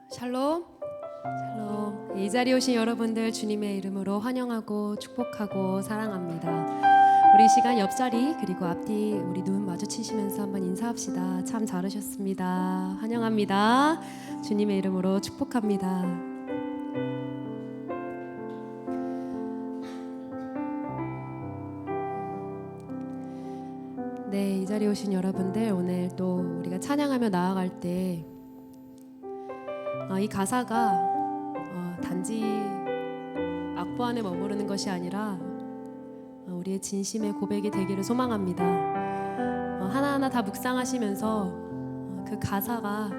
샬롬. 샬롬. 이 자리에 오신 여러분들 주님의 이름으로 환영하고 축복하고 사랑합니다. 우리 시간 옆자리 그리고 앞뒤 우리 눈 마주치시면서 한번 인사합시다. 참 잘하셨습니다. 환영합니다. 주님의 이름으로 축복합니다. 네, 이 자리에 오신 여러분들 오늘 또 우리가 찬양하며 나아갈 때 이 가사가 단지 악보 안에 머무르는 것이 아니라 우리의 진심의 고백이 되기를 소망합니다. 하나하나 다 묵상하시면서 그 가사가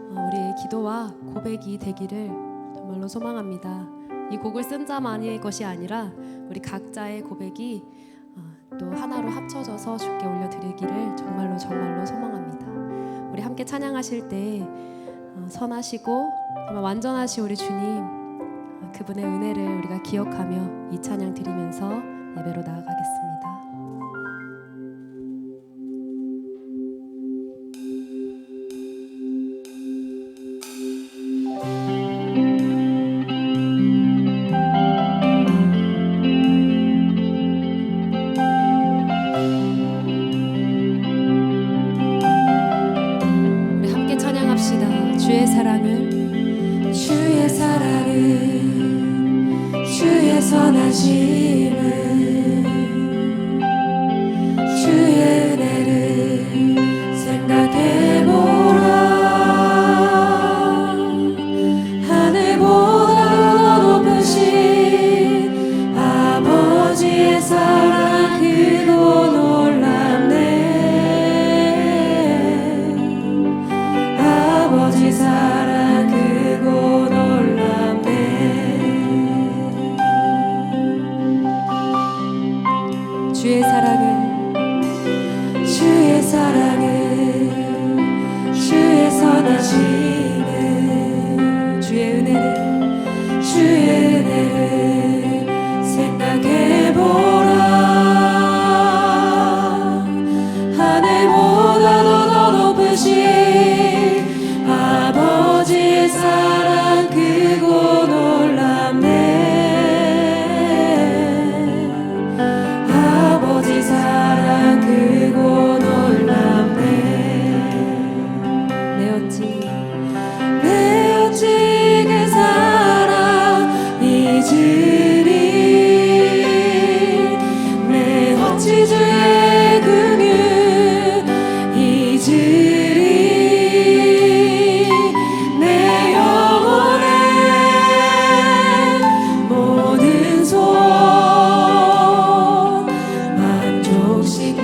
우리의 기도와 고백이 되기를 정말로 소망합니다. 이 곡을 쓴 자만의 것이 아니라 우리 각자의 고백이 또 하나로 합쳐져서 주께 올려드리기를 정말로 소망합니다. 우리 함께 찬양하실 때 선하시고 정말 완전하신 우리 주님, 그분의 은혜를 우리가 기억하며 이 찬양 드리면서 예배로 나아가겠습니다. 우리 함께 찬양합시다. 주의 사랑을, 주의 사랑을, 주의 선하심을, 주의 은혜를 생각해보라. 하늘보다 더 높으신 아버지의 사랑 크고 놀랍네. 아버지 사랑 크고 놀랍네. 주의 사랑을, 주의 사랑을, 주의 선하심을, 주의 은혜를, 주의 은혜를 생각해보라. 하늘보다 더 높으신 아버지의 사랑 크고 놀랍네. 아버지 사랑 크고 놀랍네. 내 어찌 내 어찌 그 사랑 잊으리. 내 어찌 주의 긍휼 잊으리. 내 영혼의 모든 소원 만족시킨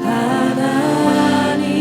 하나님.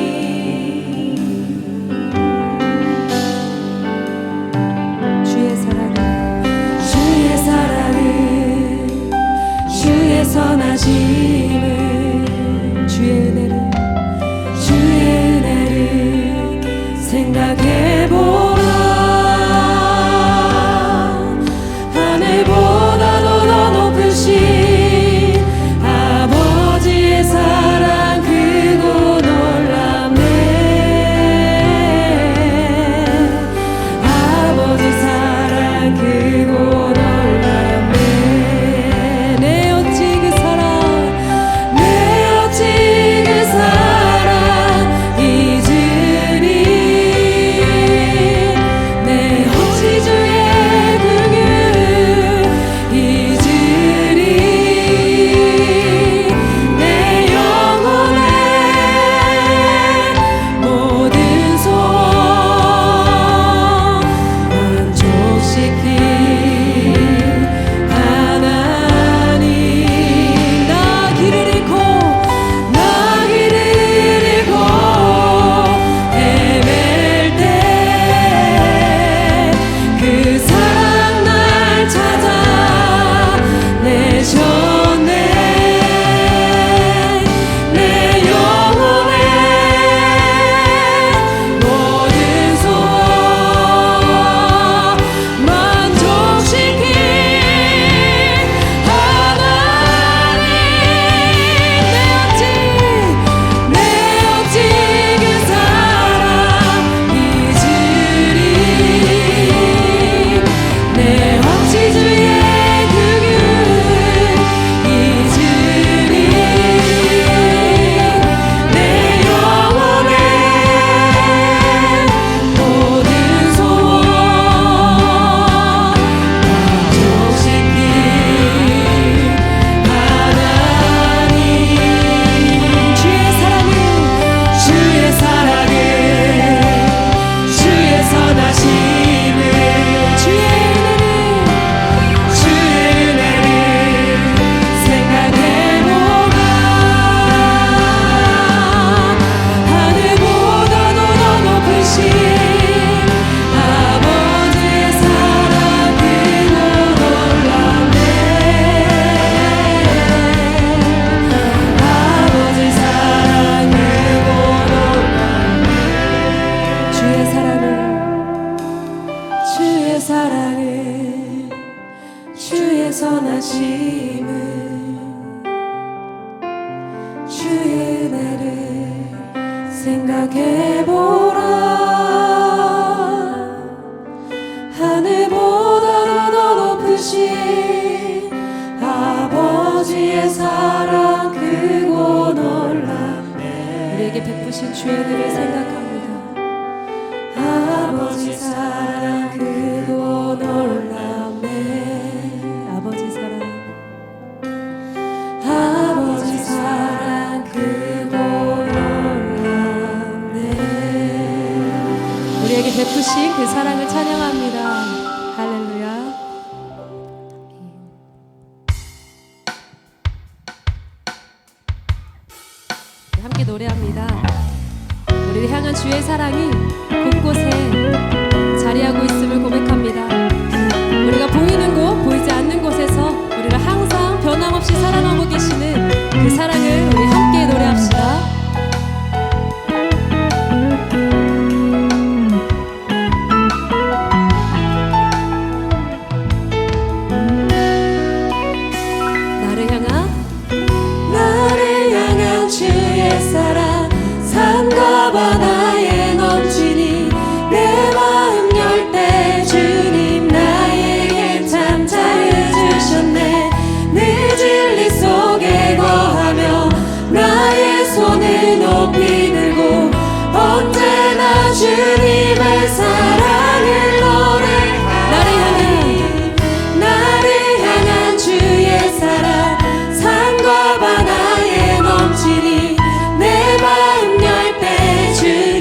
생각해보라. 하늘보다도 더 높으신 아버지의 사랑 크고 놀랍네. 우리에게 베푸신 주의 은혜를 생각합니다. 아버지 사랑 크고 놀랍네. 아버지 사랑, 아버지 사랑 크고 놀랍네. 우리에게 베푸신 그 사랑을 찬양합니다. 할렐루야. 함께 노래합니다. 우리를 향한 주의 사랑이 곳곳에 자리하고 있음을 고백합니다. 우리가 보이는 곳, 보이지 않는 곳에서 우리를 항상 변함없이 사랑하고 계시는 그 사랑을 우리 함께 노래합시다. 나를 향한 주의 사랑 산과 바다에 넘치니 내 마음 열 때 주님 나에게 참 잘해주셨네. 내 진리 속에 거하며 나의 손을 높이 들고 언제나 주님의 사랑을 노래하리. 나를 향한 주의 사랑 산과 바다에 넘치니 내 마음 열 때 주님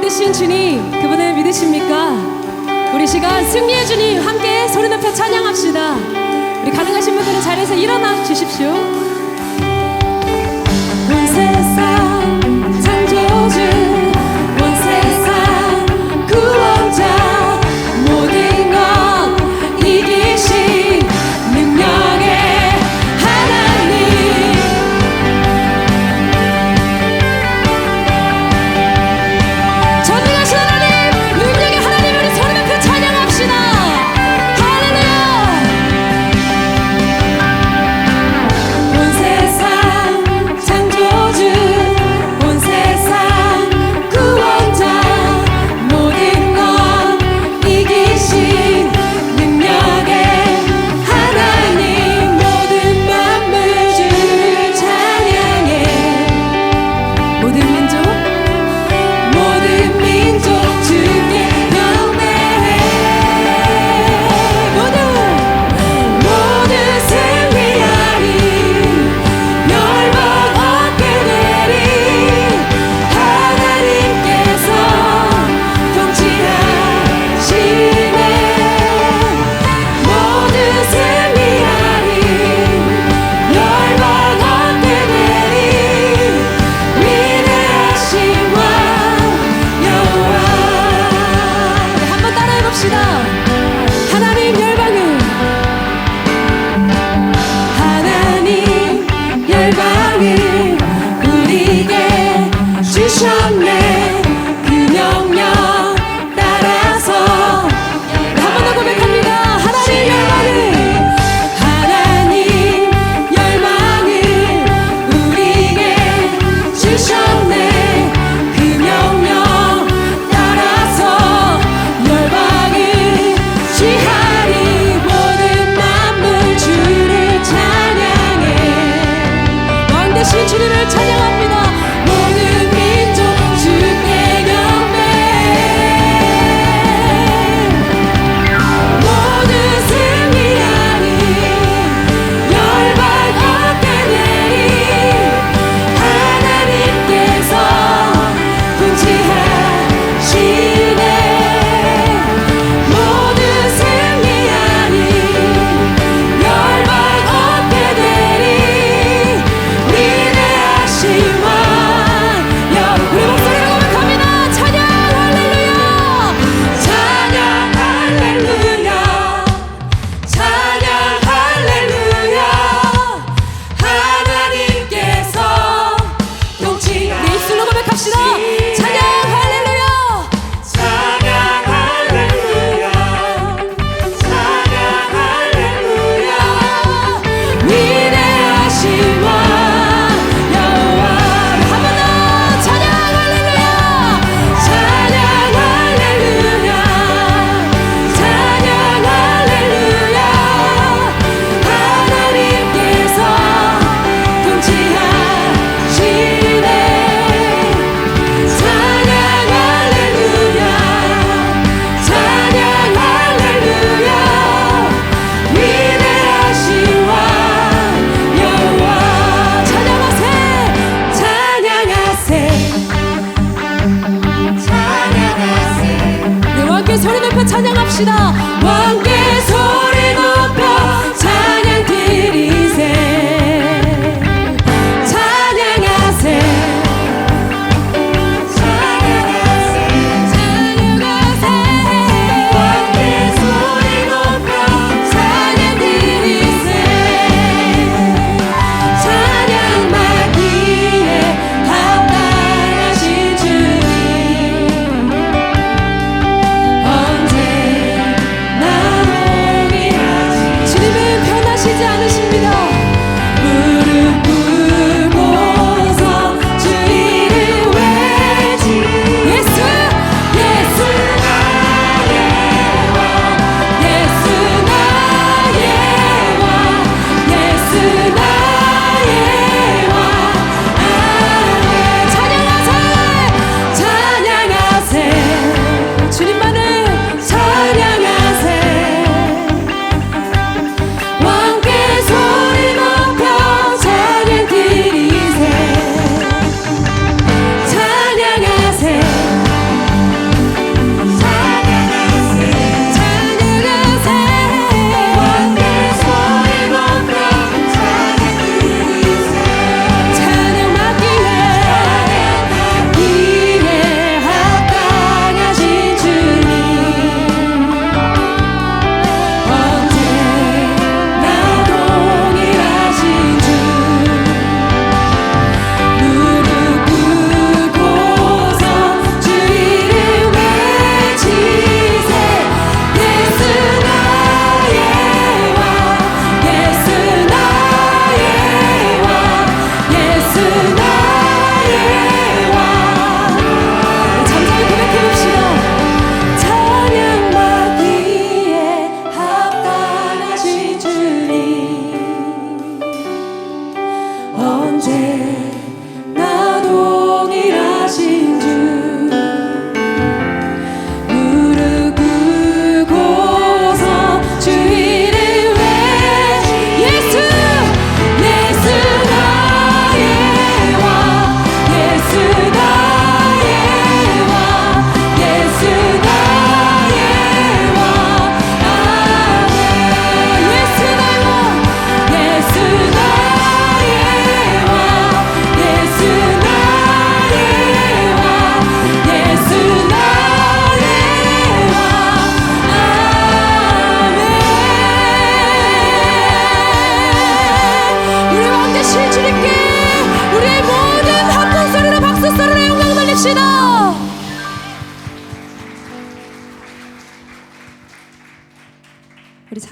믿으신 주님, 그분을 믿으십니까? 우리 시간 승리의 주님 함께 소리 높여 찬양합시다. 우리 가능하신 분들은 자리에서 일어나 주십시오. 온 세상 창조주 온 세상 구원자 모든 것 이기신 능력의 하나님 전능하신 하나님, 능력의 하나님, 우리 소리 높여 찬양합시다. 할렐루야. 온 세상 창조주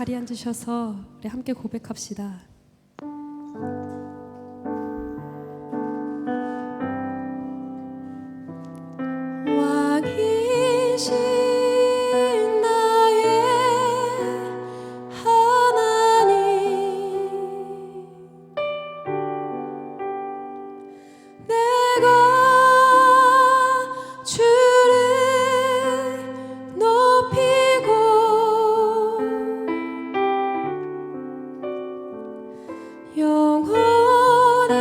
자리에 앉으셔서 우리 함께 고백합시다. 왕이신 나의 하나님, 내가 주를 높이고 영원히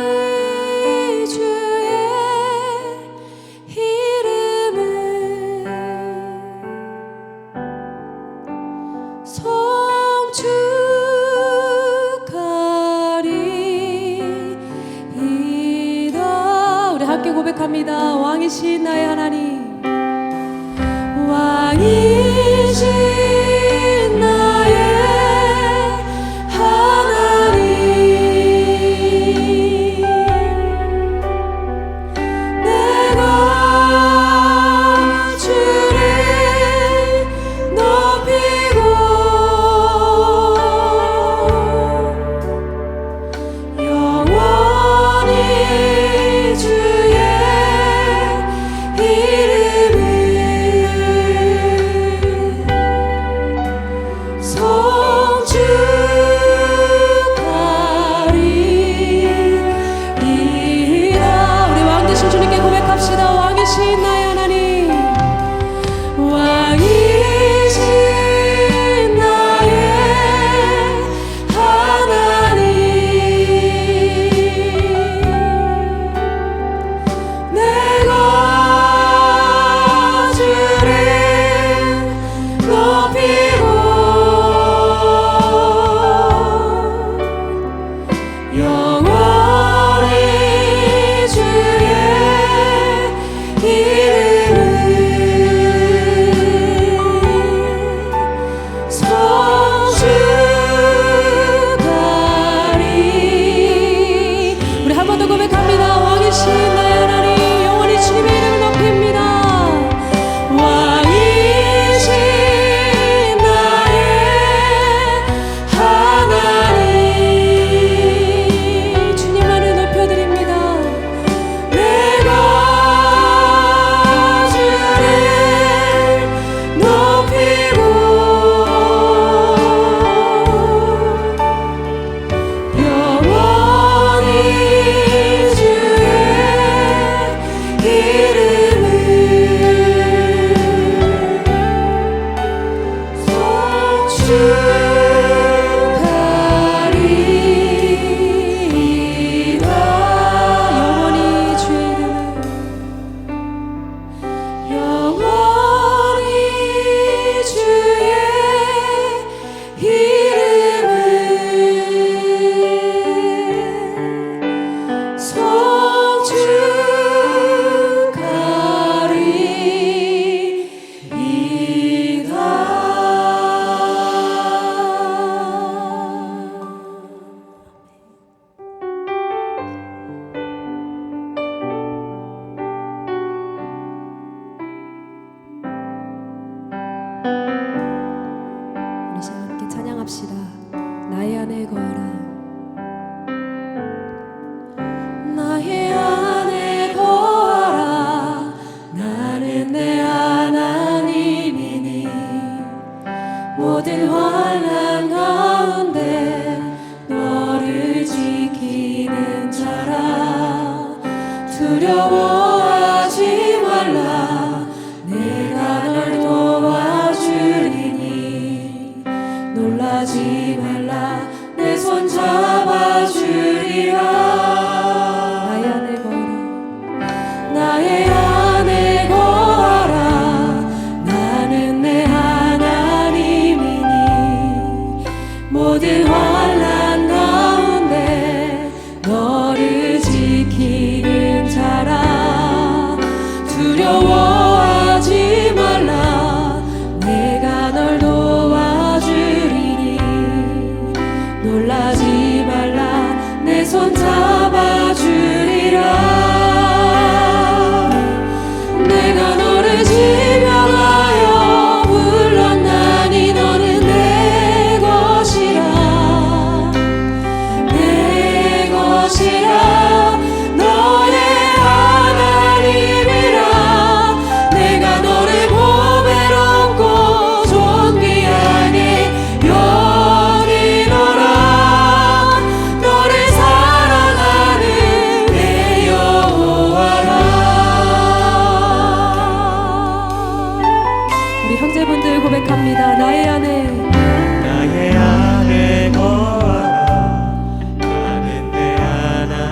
주의 이름을 성축하리이다. 우리 함께 고백합니다. 왕이신 나의 하나님, 왕이신 나의 하나님, 내가 주를 높이고 영원히 주의 성축하리이다. 우리 왕 되신 주님께 고백합시다. 왕이신 나의 하나님, 왕이신 나의 하나님, 내가 주를 높이고 영원히 주의 이름을 성축하리. 우리 한 번 더 고백합니다. 왕이신 나의 하나님, 영원히 주님의 이름을 높입니다. 왕이신 나의 하나님, 주님만을 높여드립니다. 내가 주를 높이고 영원히 주의 이름을 성축하리이다. 영원히 주의 이름을, 영원히 주의 이름을 우리 시간 함께 찬양합시다. 나의 안에 거하라. 나의 안에 거하라. 나는 내 하나님이니 모든 환난 가운데 너를 지키는 자라. 두려워하지 말라. 내가 널 도와주리니 놀라지 말라. 내 손 잡아주리라. 나의 안에 거하라. 나의 안에 거하라. 나는 내 하나님이니 모든 환난 가운데 너를 지키는 자라. 두려워하지 말라. 내가 널 도와주리니 놀라지 말라. 내 손 잡아주리라. 내가 너를 지명하여 불렀나니 너는 내 것 것이라 너의 하나님이라 내가 너를 보배롭고 존귀하게 여기노라 너를 사랑하는 내 여호와라. 우리 형제분들 고백합니다. 나의 안에 나의 안에 거하라 나는 내 하나님을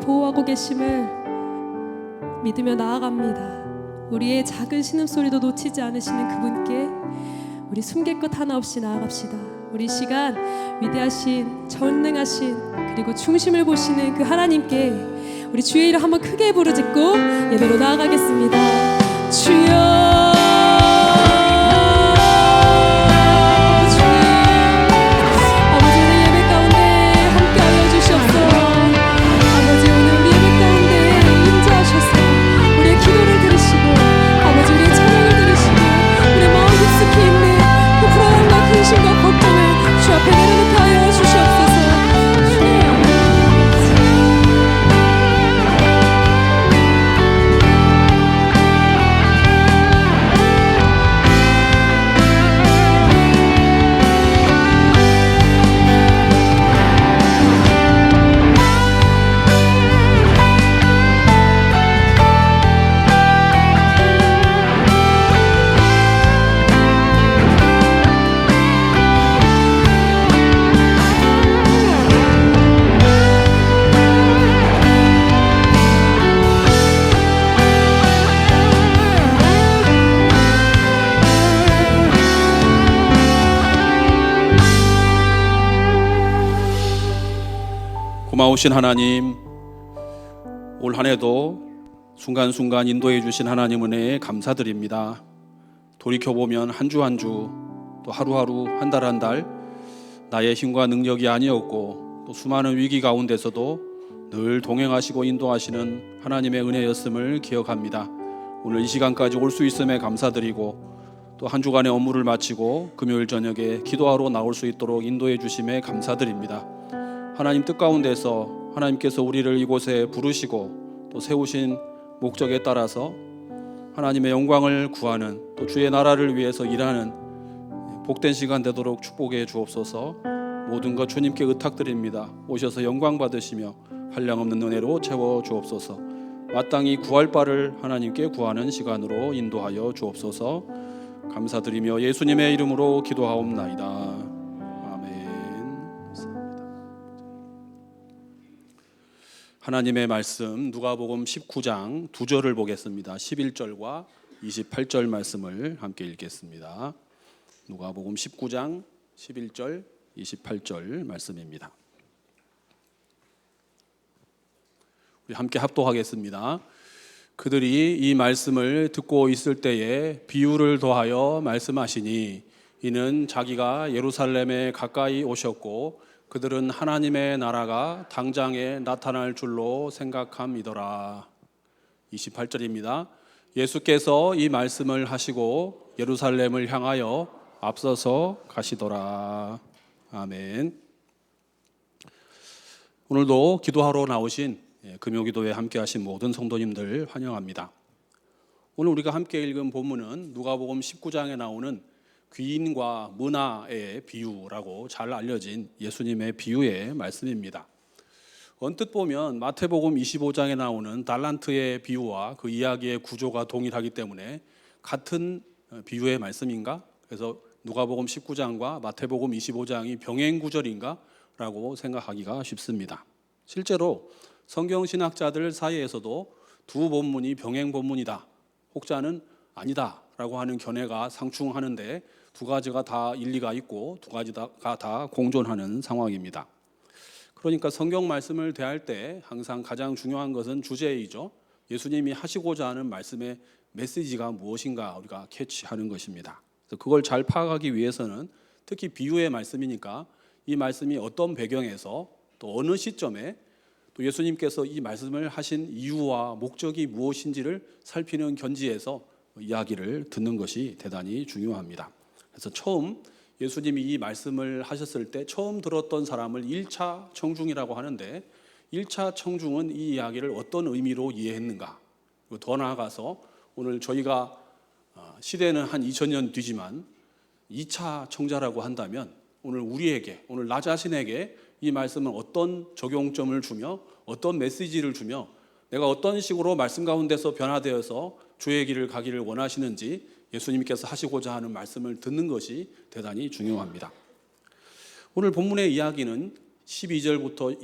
보호하고 계심을 믿으며 나아갑니다. 우리의 작은 신음소리도 놓치지 않으시는 그분께 우리 숨길 것 하나 없이 나아갑시다. 우리 시간 위대하신 전능하신 그리고 중심을 보시는 그 하나님께 우리 주의 이름 한번 크게 부르짖고 예배로 나아가겠습니다. 주여 고마우신 하나님, 올 한 해도 순간순간 인도해 주신 하나님 은혜에 감사드립니다. 돌이켜보면 한 주 한 주, 또 하루하루, 한 달 한 달 나의 힘과 능력이 아니었고 또 수많은 위기 가운데서도 늘 동행하시고 인도하시는 하나님의 은혜였음을 기억합니다. 오늘 이 시간까지 올 수 있음에 감사드리고 또 한 주간의 업무를 마치고 금요일 저녁에 기도하러 나올 수 있도록 인도해 주심에 감사드립니다. 하나님 뜻 가운데서 하나님께서 우리를 이곳에 부르시고 또 세우신 목적에 따라서 하나님의 영광을 구하는 또 주의 나라를 위해서 일하는 복된 시간 되도록 축복해 주옵소서. 모든 것 주님께 의탁드립니다. 오셔서 영광 받으시며 한량없는 은혜로 채워 주옵소서. 마땅히 구할 바를 하나님께 구하는 시간으로 인도하여 주옵소서. 감사드리며 예수님의 이름으로 기도하옵나이다. 하나님의 말씀 누가복음 19장 2절을 보겠습니다. 11절과 28절 말씀을 함께 읽겠습니다. 누가복음 19장 11절 28절 말씀입니다. 우리 함께 합독하겠습니다. 그들이 이 말씀을 듣고 있을 때에 비유를 더하여 말씀하시니 이는 자기가 예루살렘에 가까이 오셨고 그들은 하나님의 나라가 당장에 나타날 줄로 생각함이더라. 28절입니다. 예수께서 이 말씀을 하시고 예루살렘을 향하여 앞서서 가시더라. 아멘. 오늘도 기도하러 나오신 금요기도에 함께 하신 모든 성도님들 환영합니다. 오늘 우리가 함께 읽은 본문은 누가복음 19장에 나오는 귀인과 문화의 비유라고 잘 알려진 예수님의 비유의 말씀입니다. 언뜻 보면 마태복음 25장에 나오는 달란트의 비유와 그 이야기의 구조가 동일하기 때문에 같은 비유의 말씀인가? 그래서 누가복음 19장과 마태복음 25장이 병행 구절인가? 라고 생각하기가 쉽습니다. 실제로 성경신학자들 사이에서도 두 본문이 병행 본문이다, 혹자는 아니다 라고 하는 견해가 상충하는데 두 가지가 다 일리가 있고 두 가지가 다 공존하는 상황입니다. 그러니까 성경 말씀을 대할 때 항상 가장 중요한 것은 주제이죠. 예수님이 하시고자 하는 말씀의 메시지가 무엇인가 우리가 캐치하는 것입니다. 그래서 그걸 잘 파악하기 위해서는 특히 비유의 말씀이니까 이 말씀이 어떤 배경에서 또 어느 시점에 또 예수님께서 이 말씀을 하신 이유와 목적이 무엇인지를 살피는 견지에서 이야기를 듣는 것이 대단히 중요합니다. 그래서 처음 예수님이 이 말씀을 하셨을 때 처음 들었던 사람을 1차 청중이라고 하는데 1차 청중은 이 이야기를 어떤 의미로 이해했는가? 그리고 더 나아가서 오늘 저희가 시대는 한 2000년 뒤지만 2차 청자라고 한다면 오늘 우리에게, 오늘 나 자신에게 이 말씀은 어떤 적용점을 주며 어떤 메시지를 주며 내가 어떤 식으로 말씀 가운데서 변화되어서 주의 길을 가기를 원하시는지 예수님께서 하시고자 하는 말씀을 듣는 것이 대단히 중요합니다. 오늘 본문의 이야기는 12절부터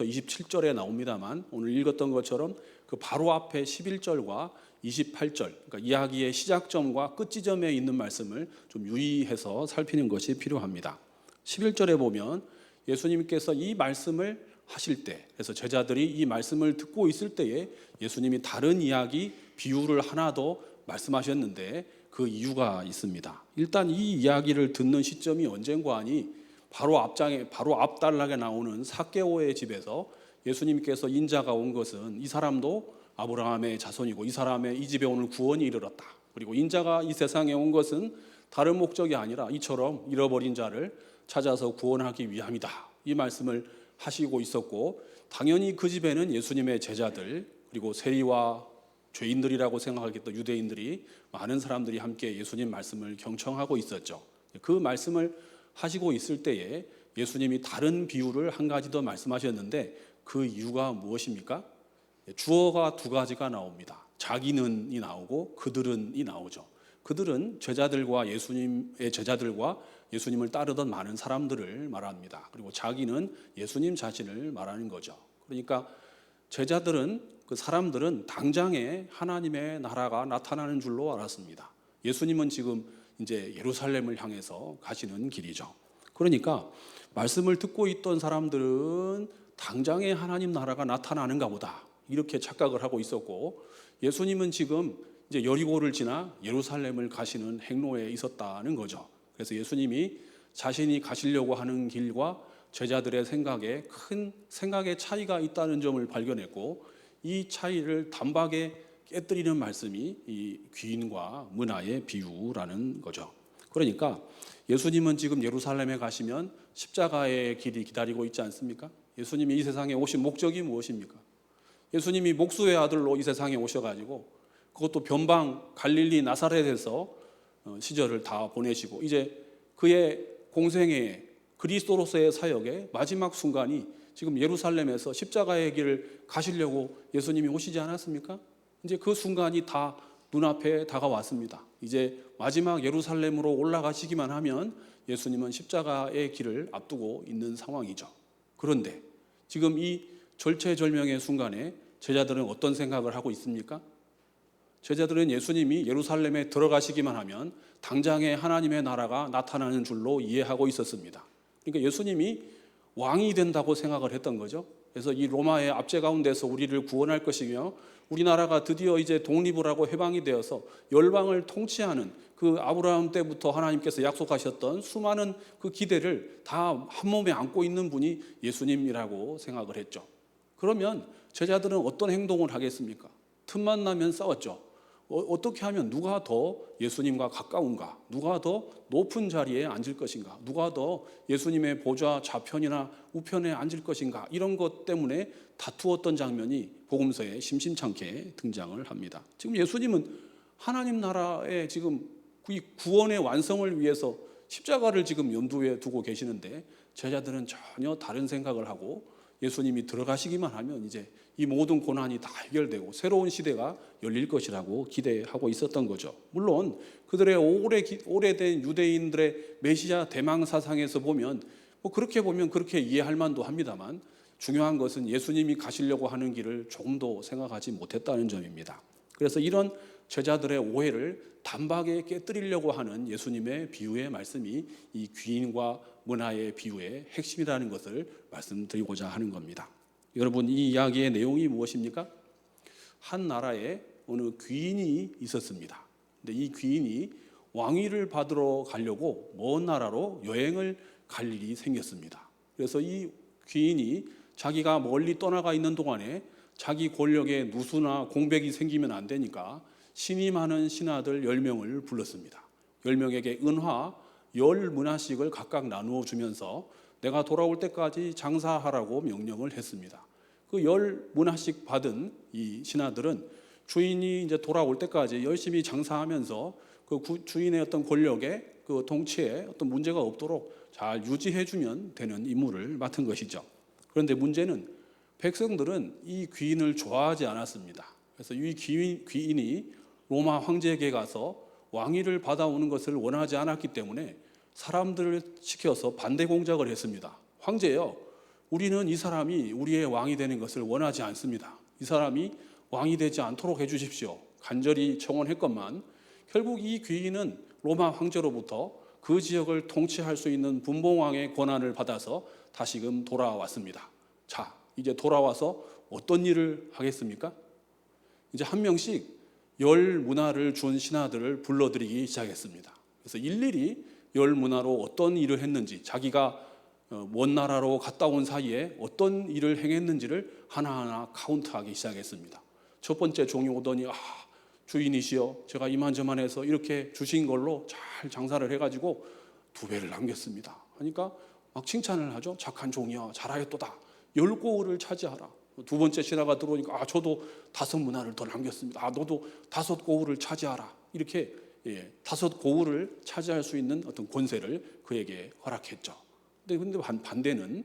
27절에 나옵니다만 오늘 읽었던 것처럼 그 바로 앞에 11절과 28절, 그러니까 이야기의 시작점과 끝지점에 있는 말씀을 좀 유의해서 살피는 것이 필요합니다. 11절에 보면 예수님께서 이 말씀을 하실 때, 그래서 제자들이 이 말씀을 듣고 있을 때에 예수님이 다른 이야기, 비유를 하나 더 말씀하셨는데 그 이유가 있습니다. 일단 이 이야기를 듣는 시점이 언젠가 하니 바로 앞단락에 나오는 삭개오의 집에서 예수님께서 인자가 온 것은 이 사람도 아브라함의 자손이고 이 사람의 이 집에 오늘 구원이 이르렀다. 그리고 인자가 이 세상에 온 것은 다른 목적이 아니라 이처럼 잃어버린 자를 찾아서 구원하기 위함이다. 이 말씀을 하시고 있었고 당연히 그 집에는 예수님의 제자들 그리고 세리와 죄인들이라고 생각하겠던 유대인들이 많은 사람들이 함께 예수님 말씀을 경청하고 있었죠. 그 말씀을 하시고 있을 때에 예수님이 다른 비유를 한 가지 더 말씀하셨는데 그 이유가 무엇입니까? 주어가 두 가지가 나옵니다. 자기는이 나오고 그들은이 나오죠. 그들은 예수님의 제자들과 예수님을 따르던 많은 사람들을 말합니다. 그리고 자기는 예수님 자신을 말하는 거죠. 그러니까 그 사람들은 당장에 하나님의 나라가 나타나는 줄로 알았습니다. 예수님은 지금 이제 예루살렘을 향해서 가시는 길이죠. 그러니까 말씀을 듣고 있던 사람들은 당장에 하나님 나라가 나타나는가 보다 이렇게 착각을 하고 있었고 예수님은 지금 이제 여리고를 지나 예루살렘을 가시는 행로에 있었다는 거죠. 그래서 예수님이 자신이 가시려고 하는 길과 제자들의 생각에 큰 생각의 차이가 있다는 점을 발견했고 이 차이를 단박에 깨뜨리는 말씀이 이 귀인과 문화의 비유라는 거죠. 그러니까 예수님은 지금 예루살렘에 가시면 십자가의 길이 기다리고 있지 않습니까? 예수님이 이 세상에 오신 목적이 무엇입니까? 예수님이 목수의 아들로 이 세상에 오셔가지고 그것도 변방 갈릴리 나사렛에서 시절을 다 보내시고 이제 그의 공생의 그리스도로서의 사역의 마지막 순간이 지금 예루살렘에서 십자가의 길을 가시려고 예수님이 오시지 않았습니까? 이제 그 순간이 다 눈앞에 다가왔습니다. 이제 마지막 예루살렘으로 올라가시기만 하면 예수님은 십자가의 길을 앞두고 있는 상황이죠. 그런데 지금 이 절체절명의 순간에 제자들은 어떤 생각을 하고 있습니까? 제자들은 예수님이 예루살렘에 들어가시기만 하면 당장에 하나님의 나라가 나타나는 줄로 이해하고 있었습니다. 그러니까 예수님이 왕이 된다고 생각을 했던 거죠. 그래서 이 로마의 압제 가운데서 우리를 구원할 것이며 우리나라가 드디어 이제 독립을 하고 해방이 되어서 열방을 통치하는 그 아브라함 때부터 하나님께서 약속하셨던 수많은 그 기대를 다 한 몸에 안고 있는 분이 예수님이라고 생각을 했죠. 그러면 제자들은 어떤 행동을 하겠습니까? 틈만 나면 싸웠죠. 어떻게 하면 누가 더 예수님과 가까운가? 누가 더 높은 자리에 앉을 것인가? 누가 더 예수님의 보좌 좌편이나 우편에 앉을 것인가? 이런 것 때문에 다투었던 장면이 복음서에 심심찮게 등장을 합니다. 지금 예수님은 하나님 나라의 지금 이 구원의 완성을 위해서 십자가를 지금 염두에 두고 계시는데 제자들은 전혀 다른 생각을 하고 예수님이 들어가시기만 하면 이제 이 모든 고난이 다 해결되고 새로운 시대가 열릴 것이라고 기대하고 있었던 거죠. 물론 그들의 오래된 유대인들의 메시아 대망 사상에서 보면 그렇게 보면 그렇게 이해할 만도 합니다만 중요한 것은 예수님이 가시려고 하는 길을 조금 더 생각하지 못했다는 점입니다. 그래서 이런 제자들의 오해를 단박에 깨뜨리려고 하는 예수님의 비유의 말씀이 이 귀인과 문화의 비유의 핵심이라는 것을 말씀드리고자 하는 겁니다. 여러분, 이 이야기의 내용이 무엇입니까? 한 나라에 어느 귀인이 있었습니다. 근데 이 귀인이 왕위를 받으러 가려고 먼 나라로 여행을 갈 일이 생겼습니다. 그래서 이 귀인이 자기가 멀리 떠나가 있는 동안에 자기 권력에 누수나 공백이 생기면 안 되니까 신임하는 신하들 10명을 불렀습니다. 10명에게 은화 10문화씩을 각각 나누어 주면서 내가 돌아올 때까지 장사하라고 명령을 했습니다. 그 10문화씩 받은 이 신하들은 주인이 이제 돌아올 때까지 열심히 장사하면서 그 주인의 어떤 권력에 그 통치에 어떤 문제가 없도록 잘 유지해주면 되는 임무를 맡은 것이죠. 그런데 문제는 백성들은 이 귀인을 좋아하지 않았습니다. 그래서 이 귀인이 로마 황제에게 가서 왕위를 받아오는 것을 원하지 않았기 때문에 사람들을 시켜서 반대 공작을 했습니다. 황제여, 우리는 이 사람이 우리의 왕이 되는 것을 원하지 않습니다. 이 사람이 왕이 되지 않도록 해주십시오. 간절히 청원했건만 결국 이 귀인은 로마 황제로부터 그 지역을 통치할 수 있는 분봉왕의 권한을 받아서 다시금 돌아왔습니다. 자, 이제 돌아와서 어떤 일을 하겠습니까? 이제 한 명씩 열 문화를 준 신하들을 불러들이기 시작했습니다. 그래서 일일이 열 문화로 어떤 일을 했는지, 자기가 먼 나라로 갔다 온 사이에 어떤 일을 행했는지를 하나하나 카운트하기 시작했습니다. 첫 번째 종이 오더니 주인이시여, 제가 이만저만해서 이렇게 주신 걸로 잘 장사를 해가지고 2배를 남겼습니다. 그러니까 막 칭찬을 하죠. 착한 종이여, 잘하였도다. 10고을을 차지하라. 두 번째 신하가 들어오니까 저도 5문화를 더 남겼습니다. 너도 5고을을 차지하라. 이렇게 5고을을 차지할 수 있는 어떤 권세를 그에게 허락했죠. 근데 반대는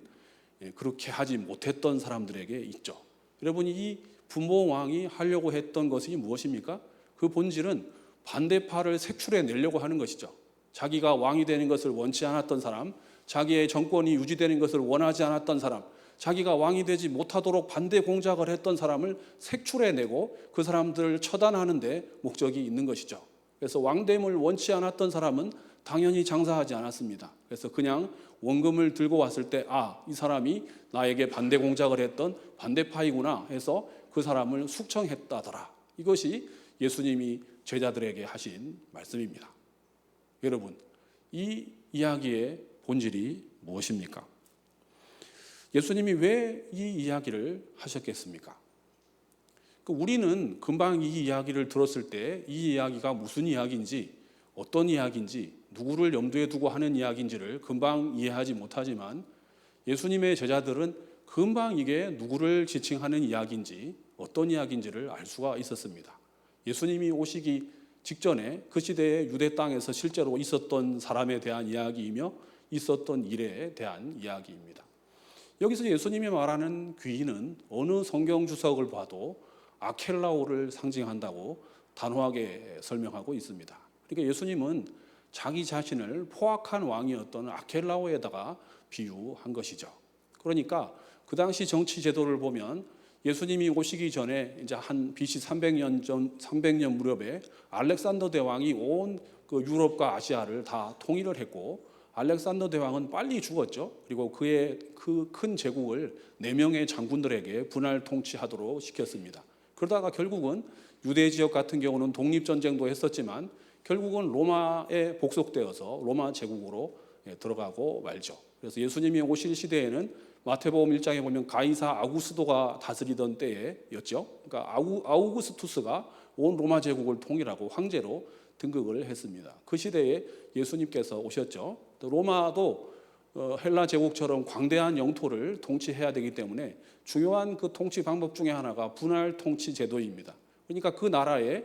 그렇게 하지 못했던 사람들에게 있죠. 여러분, 이 분봉왕이 하려고 했던 것이 무엇입니까? 그 본질은 반대파를 색출해 내려고 하는 것이죠. 자기가 왕이 되는 것을 원치 않았던 사람, 자기의 정권이 유지되는 것을 원하지 않았던 사람, 자기가 왕이 되지 못하도록 반대 공작을 했던 사람을 색출해내고 그 사람들을 처단하는 데 목적이 있는 것이죠. 그래서 왕됨을 원치 않았던 사람은 당연히 장사하지 않았습니다. 그래서 그냥 원금을 들고 왔을 때 이 사람이 나에게 반대 공작을 했던 반대파이구나 해서 그 사람을 숙청했다더라. 이것이 예수님이 제자들에게 하신 말씀입니다. 여러분, 이 이야기의 본질이 무엇입니까? 예수님이 왜 이 이야기를 하셨겠습니까? 우리는 금방 이 이야기를 들었을 때 이 이야기가 무슨 이야기인지, 어떤 이야기인지, 누구를 염두에 두고 하는 이야기인지를 금방 이해하지 못하지만 예수님의 제자들은 금방 이게 누구를 지칭하는 이야기인지, 어떤 이야기인지를 알 수가 있었습니다. 예수님이 오시기 직전에 그 시대의 유대 땅에서 실제로 있었던 사람에 대한 이야기이며 있었던 일에 대한 이야기입니다. 여기서 예수님이 말하는 귀인은 어느 성경 주석을 봐도 아켈라오를 상징한다고 단호하게 설명하고 있습니다. 그러니까 예수님은 자기 자신을 포악한 왕이었던 아켈라오에다가 비유한 것이죠. 그러니까 그 당시 정치 제도를 보면 예수님이 오시기 전에 이제 한 BC 300년 무렵에 알렉산더 대왕이 온 그 유럽과 아시아를 다 통일을 했고, 알렉산더 대왕은 빨리 죽었죠. 그리고 그의 그 큰 제국을 4명의 장군들에게 분할 통치하도록 시켰습니다. 그러다가 결국은 유대 지역 같은 경우는 독립전쟁도 했었지만 결국은 로마에 복속되어서 로마 제국으로 들어가고 말죠. 그래서 예수님이 오실 시대에는 마태복음 1장에 보면 가이사 아구스도가 다스리던 때였죠. 그러니까 아우구스투스가 온 로마 제국을 통일하고 황제로 등극을 했습니다. 그 시대에 예수님께서 오셨죠. 또 로마도 헬라 제국처럼 광대한 영토를 통치해야 되기 때문에 중요한 그 통치 방법 중에 하나가 분할 통치 제도입니다. 그러니까 그 나라에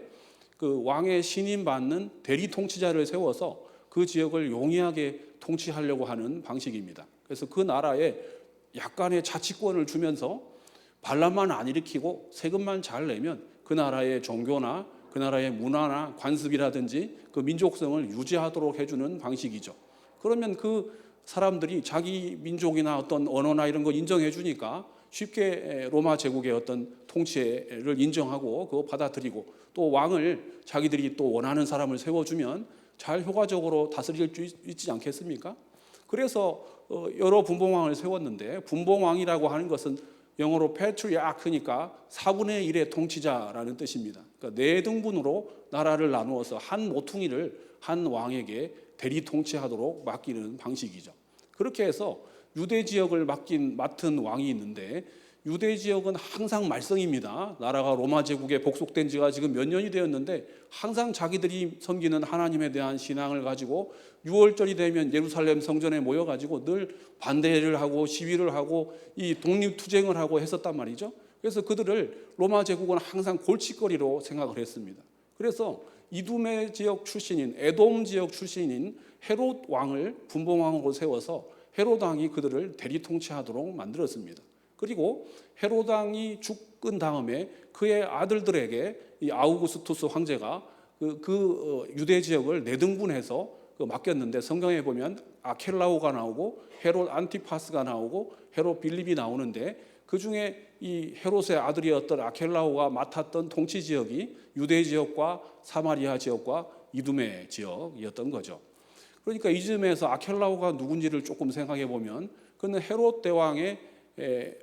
그 왕의 신임받는 대리 통치자를 세워서 그 지역을 용이하게 통치하려고 하는 방식입니다. 그래서 그 나라에 약간의 자치권을 주면서 반란만 안 일으키고 세금만 잘 내면 그 나라의 종교나 그 나라의 문화나 관습이라든지 그 민족성을 유지하도록 해주는 방식이죠. 그러면 그 사람들이 자기 민족이나 어떤 언어나 이런 거 인정해 주니까 쉽게 로마 제국의 어떤 통치를 인정하고 그거 받아들이고, 또 왕을 자기들이 또 원하는 사람을 세워주면 잘 효과적으로 다스릴 수 있지 않겠습니까? 그래서 여러 분봉왕을 세웠는데, 분봉왕이라고 하는 것은 영어로 patriarch니까 4분의 1의 통치자라는 뜻입니다. 그러니까 4등분으로 나라를 나누어서 한 모퉁이를 한 왕에게 대리 통치하도록 맡기는 방식이죠. 그렇게 해서 유대 지역을 맡은 왕이 있는데, 유대 지역은 항상 말썽입니다. 나라가 로마 제국에 복속된 지가 지금 몇 년이 되었는데 항상 자기들이 섬기는 하나님에 대한 신앙을 가지고 6월절이 되면 예루살렘 성전에 모여가지고 늘 반대를 하고 시위를 하고 이 독립투쟁을 하고 했었단 말이죠. 그래서 그들을 로마 제국은 항상 골칫거리로 생각을 했습니다. 그래서 이두메 지역 출신인, 에돔 지역 출신인 헤롯 왕을 분봉왕으로 세워서 헤롯 왕이 그들을 대리 통치하도록 만들었습니다. 그리고 헤롯 왕이 죽은 다음에 그의 아들들에게 이 아우구스투스 황제가 그 유대 지역을 4등분해서 맡겼는데, 성경에 보면 아켈라오가 나오고 헤롯 안티파스가 나오고 헤롯 빌립이 나오는데 그 중에 이 헤롯의 아들이었던 아켈라오가 맡았던 통치 지역이 유대 지역과 사마리아 지역과 이두메 지역이었던 거죠. 그러니까 이쯤에서 아켈라오가 누군지를 조금 생각해 보면 그는 헤롯 대왕의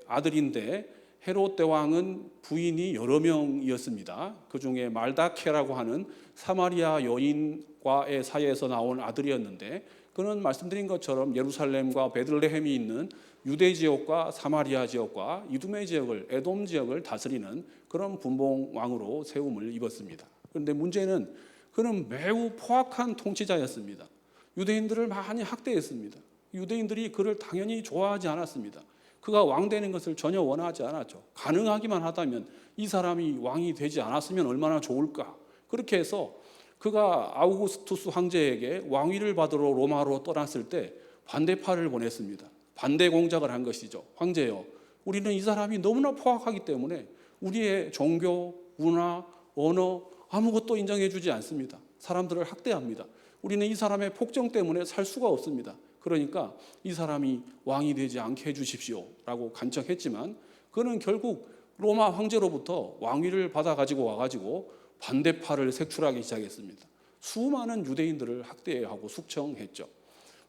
아들인데 헤롯 대왕은 부인이 여러 명이었습니다. 그 중에 말다케라고 하는 사마리아 여인과의 사이에서 나온 아들이었는데 그는 말씀드린 것처럼 예루살렘과 베들레헴이 있는 유대 지역과 사마리아 지역과 이두메 지역을 에돔 지역을 다스리는 그런 분봉왕으로 세움을 입었습니다. 그런데 문제는 그는 매우 포악한 통치자였습니다. 유대인들을 많이 학대했습니다. 유대인들이 그를 당연히 좋아하지 않았습니다. 그가 왕 되는 것을 전혀 원하지 않았죠. 가능하기만 하다면 이 사람이 왕이 되지 않았으면 얼마나 좋을까. 그렇게 해서 그가 아우구스투스 황제에게 왕위를 받으러 로마로 떠났을 때 반대파를 보냈습니다. 반대 공작을 한 것이죠. 황제여, 우리는 이 사람이 너무나 포악하기 때문에 우리의 종교, 문화, 언어 아무것도 인정해 주지 않습니다. 사람들을 학대합니다. 우리는 이 사람의 폭정 때문에 살 수가 없습니다. 그러니까 이 사람이 왕이 되지 않게 해주십시오 라고 간청했지만 그는 결국 로마 황제로부터 왕위를 받아가지고 와가지고 반대파를 색출하기 시작했습니다. 수많은 유대인들을 학대하고 숙청했죠.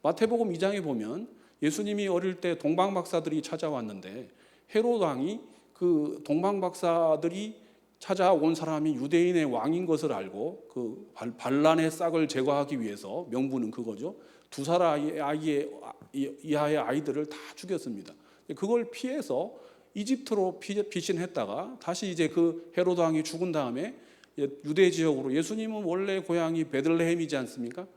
마태복음 2장에 보면 예수님이 어릴 때 동방박사들이 찾아왔는데 헤롯 왕이 그 동방박사들이 찾아온 사람이 유대인의 왕인 것을 알고 그 반란의 싹을 제거하기 위해서 명분은 그거죠. 2살 이하의 아이들을 다 죽였습니다. 그걸 피해서 이집트로 피신했다가 다시 이제 그 헤롯 왕이 죽은 다음에 유대 지역으로 예수님은 원래 고향이 베들레헴이지 않습니까?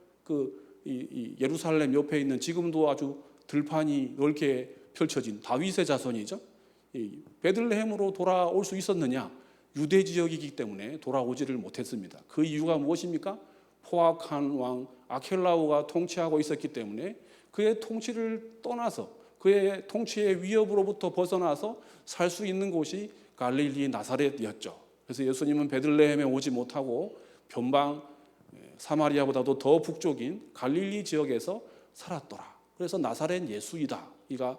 이 예루살렘 옆에 있는 지금도 아주 들판이 넓게 펼쳐진 다윗의 자손이죠. 베들레헴으로 돌아올 수 있었느냐? 유대 지역이기 때문에 돌아오지를 못했습니다. 그 이유가 무엇입니까? 포악한 왕 아켈라오가 통치하고 있었기 때문에 그의 통치를 떠나서 그의 통치의 위협으로부터 벗어나서 살 수 있는 곳이 갈릴리 나사렛이었죠. 그래서 예수님은 베들레헴에 오지 못하고 변방 사마리아보다도 더 북쪽인 갈릴리 지역에서 살았더라. 그래서 나사렛 예수이다. 이가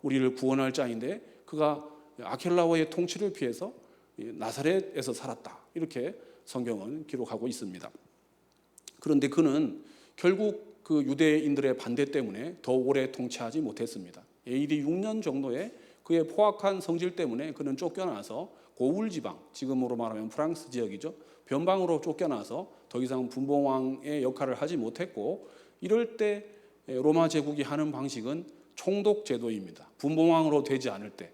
우리를 구원할 자인데 그가 아켈라오의 통치를 피해서 나사렛에서 살았다. 이렇게 성경은 기록하고 있습니다. 그런데 그는 결국 그 유대인들의 반대 때문에 더 오래 통치하지 못했습니다. AD 6년 정도에 그의 포악한 성질 때문에 그는 쫓겨나서 고울 지방, 지금으로 말하면 프랑스 지역이죠. 변방으로 쫓겨나서 더 이상 분봉왕의 역할을 하지 못했고 이럴 때 로마 제국이 하는 방식은 총독 제도입니다. 분봉왕으로 되지 않을 때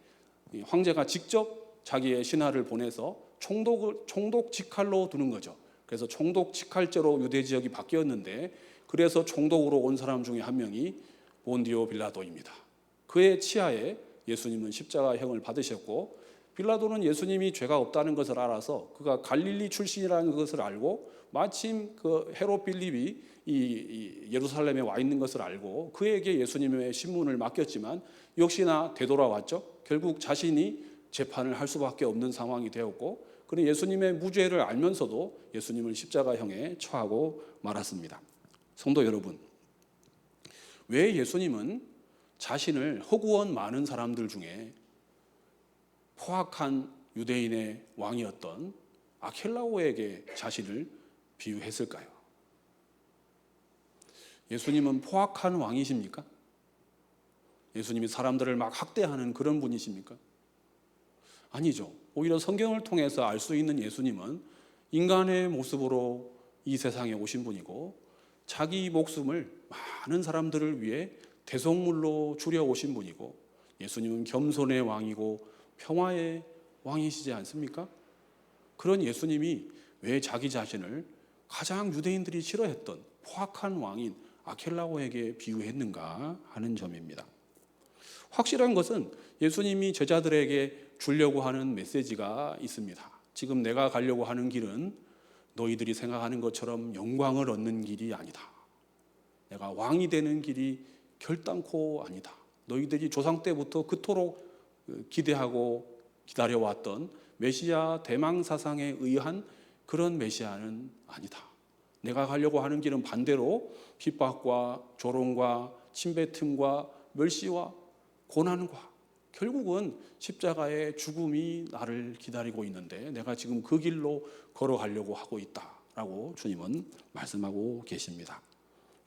황제가 직접 자기의 신하를 보내서 총독 직할로 두는 거죠. 그래서 총독 직할제로 유대 지역이 바뀌었는데 그래서 총독으로 온 사람 중에 한 명이 본디오 빌라도입니다. 그의 치하에 예수님은 십자가형을 받으셨고 빌라도는 예수님이 죄가 없다는 것을 알아서 그가 갈릴리 출신이라는 것을 알고 마침 그 헤롯 빌립이 이 예루살렘에 와 있는 것을 알고 그에게 예수님의 신문을 맡겼지만 역시나 되돌아왔죠. 결국 자신이 재판을 할 수밖에 없는 상황이 되었고 그는 예수님의 무죄를 알면서도 예수님을 십자가형에 처하고 말았습니다. 성도 여러분, 왜 예수님은 자신을 허구원 많은 사람들 중에 포악한 유대인의 왕이었던 아켈라오에게 자신을 비유했을까요? 예수님은 포악한 왕이십니까? 예수님이 사람들을 막 학대하는 그런 분이십니까? 아니죠. 오히려 성경을 통해서 알 수 있는 예수님은 인간의 모습으로 이 세상에 오신 분이고 자기 목숨을 많은 사람들을 위해 대속물로 줄여 오신 분이고 예수님은 겸손의 왕이고 평화의 왕이시지 않습니까? 그런 예수님이 왜 자기 자신을 가장 유대인들이 싫어했던 포악한 왕인 아켈라오에게 비유했는가 하는 점입니다. 확실한 것은 예수님이 제자들에게 주려고 하는 메시지가 있습니다. 지금 내가 가려고 하는 길은 너희들이 생각하는 것처럼 영광을 얻는 길이 아니다. 내가 왕이 되는 길이 결단코 아니다. 너희들이 조상 때부터 그토록 기대하고 기다려왔던 메시아 대망 사상에 의한 그런 메시아는 아니다. 내가 가려고 하는 길은 반대로 핍박과 조롱과 침뱉음과 멸시와 고난과 결국은 십자가의 죽음이 나를 기다리고 있는데 내가 지금 그 길로 걸어가려고 하고 있다라고 주님은 말씀하고 계십니다.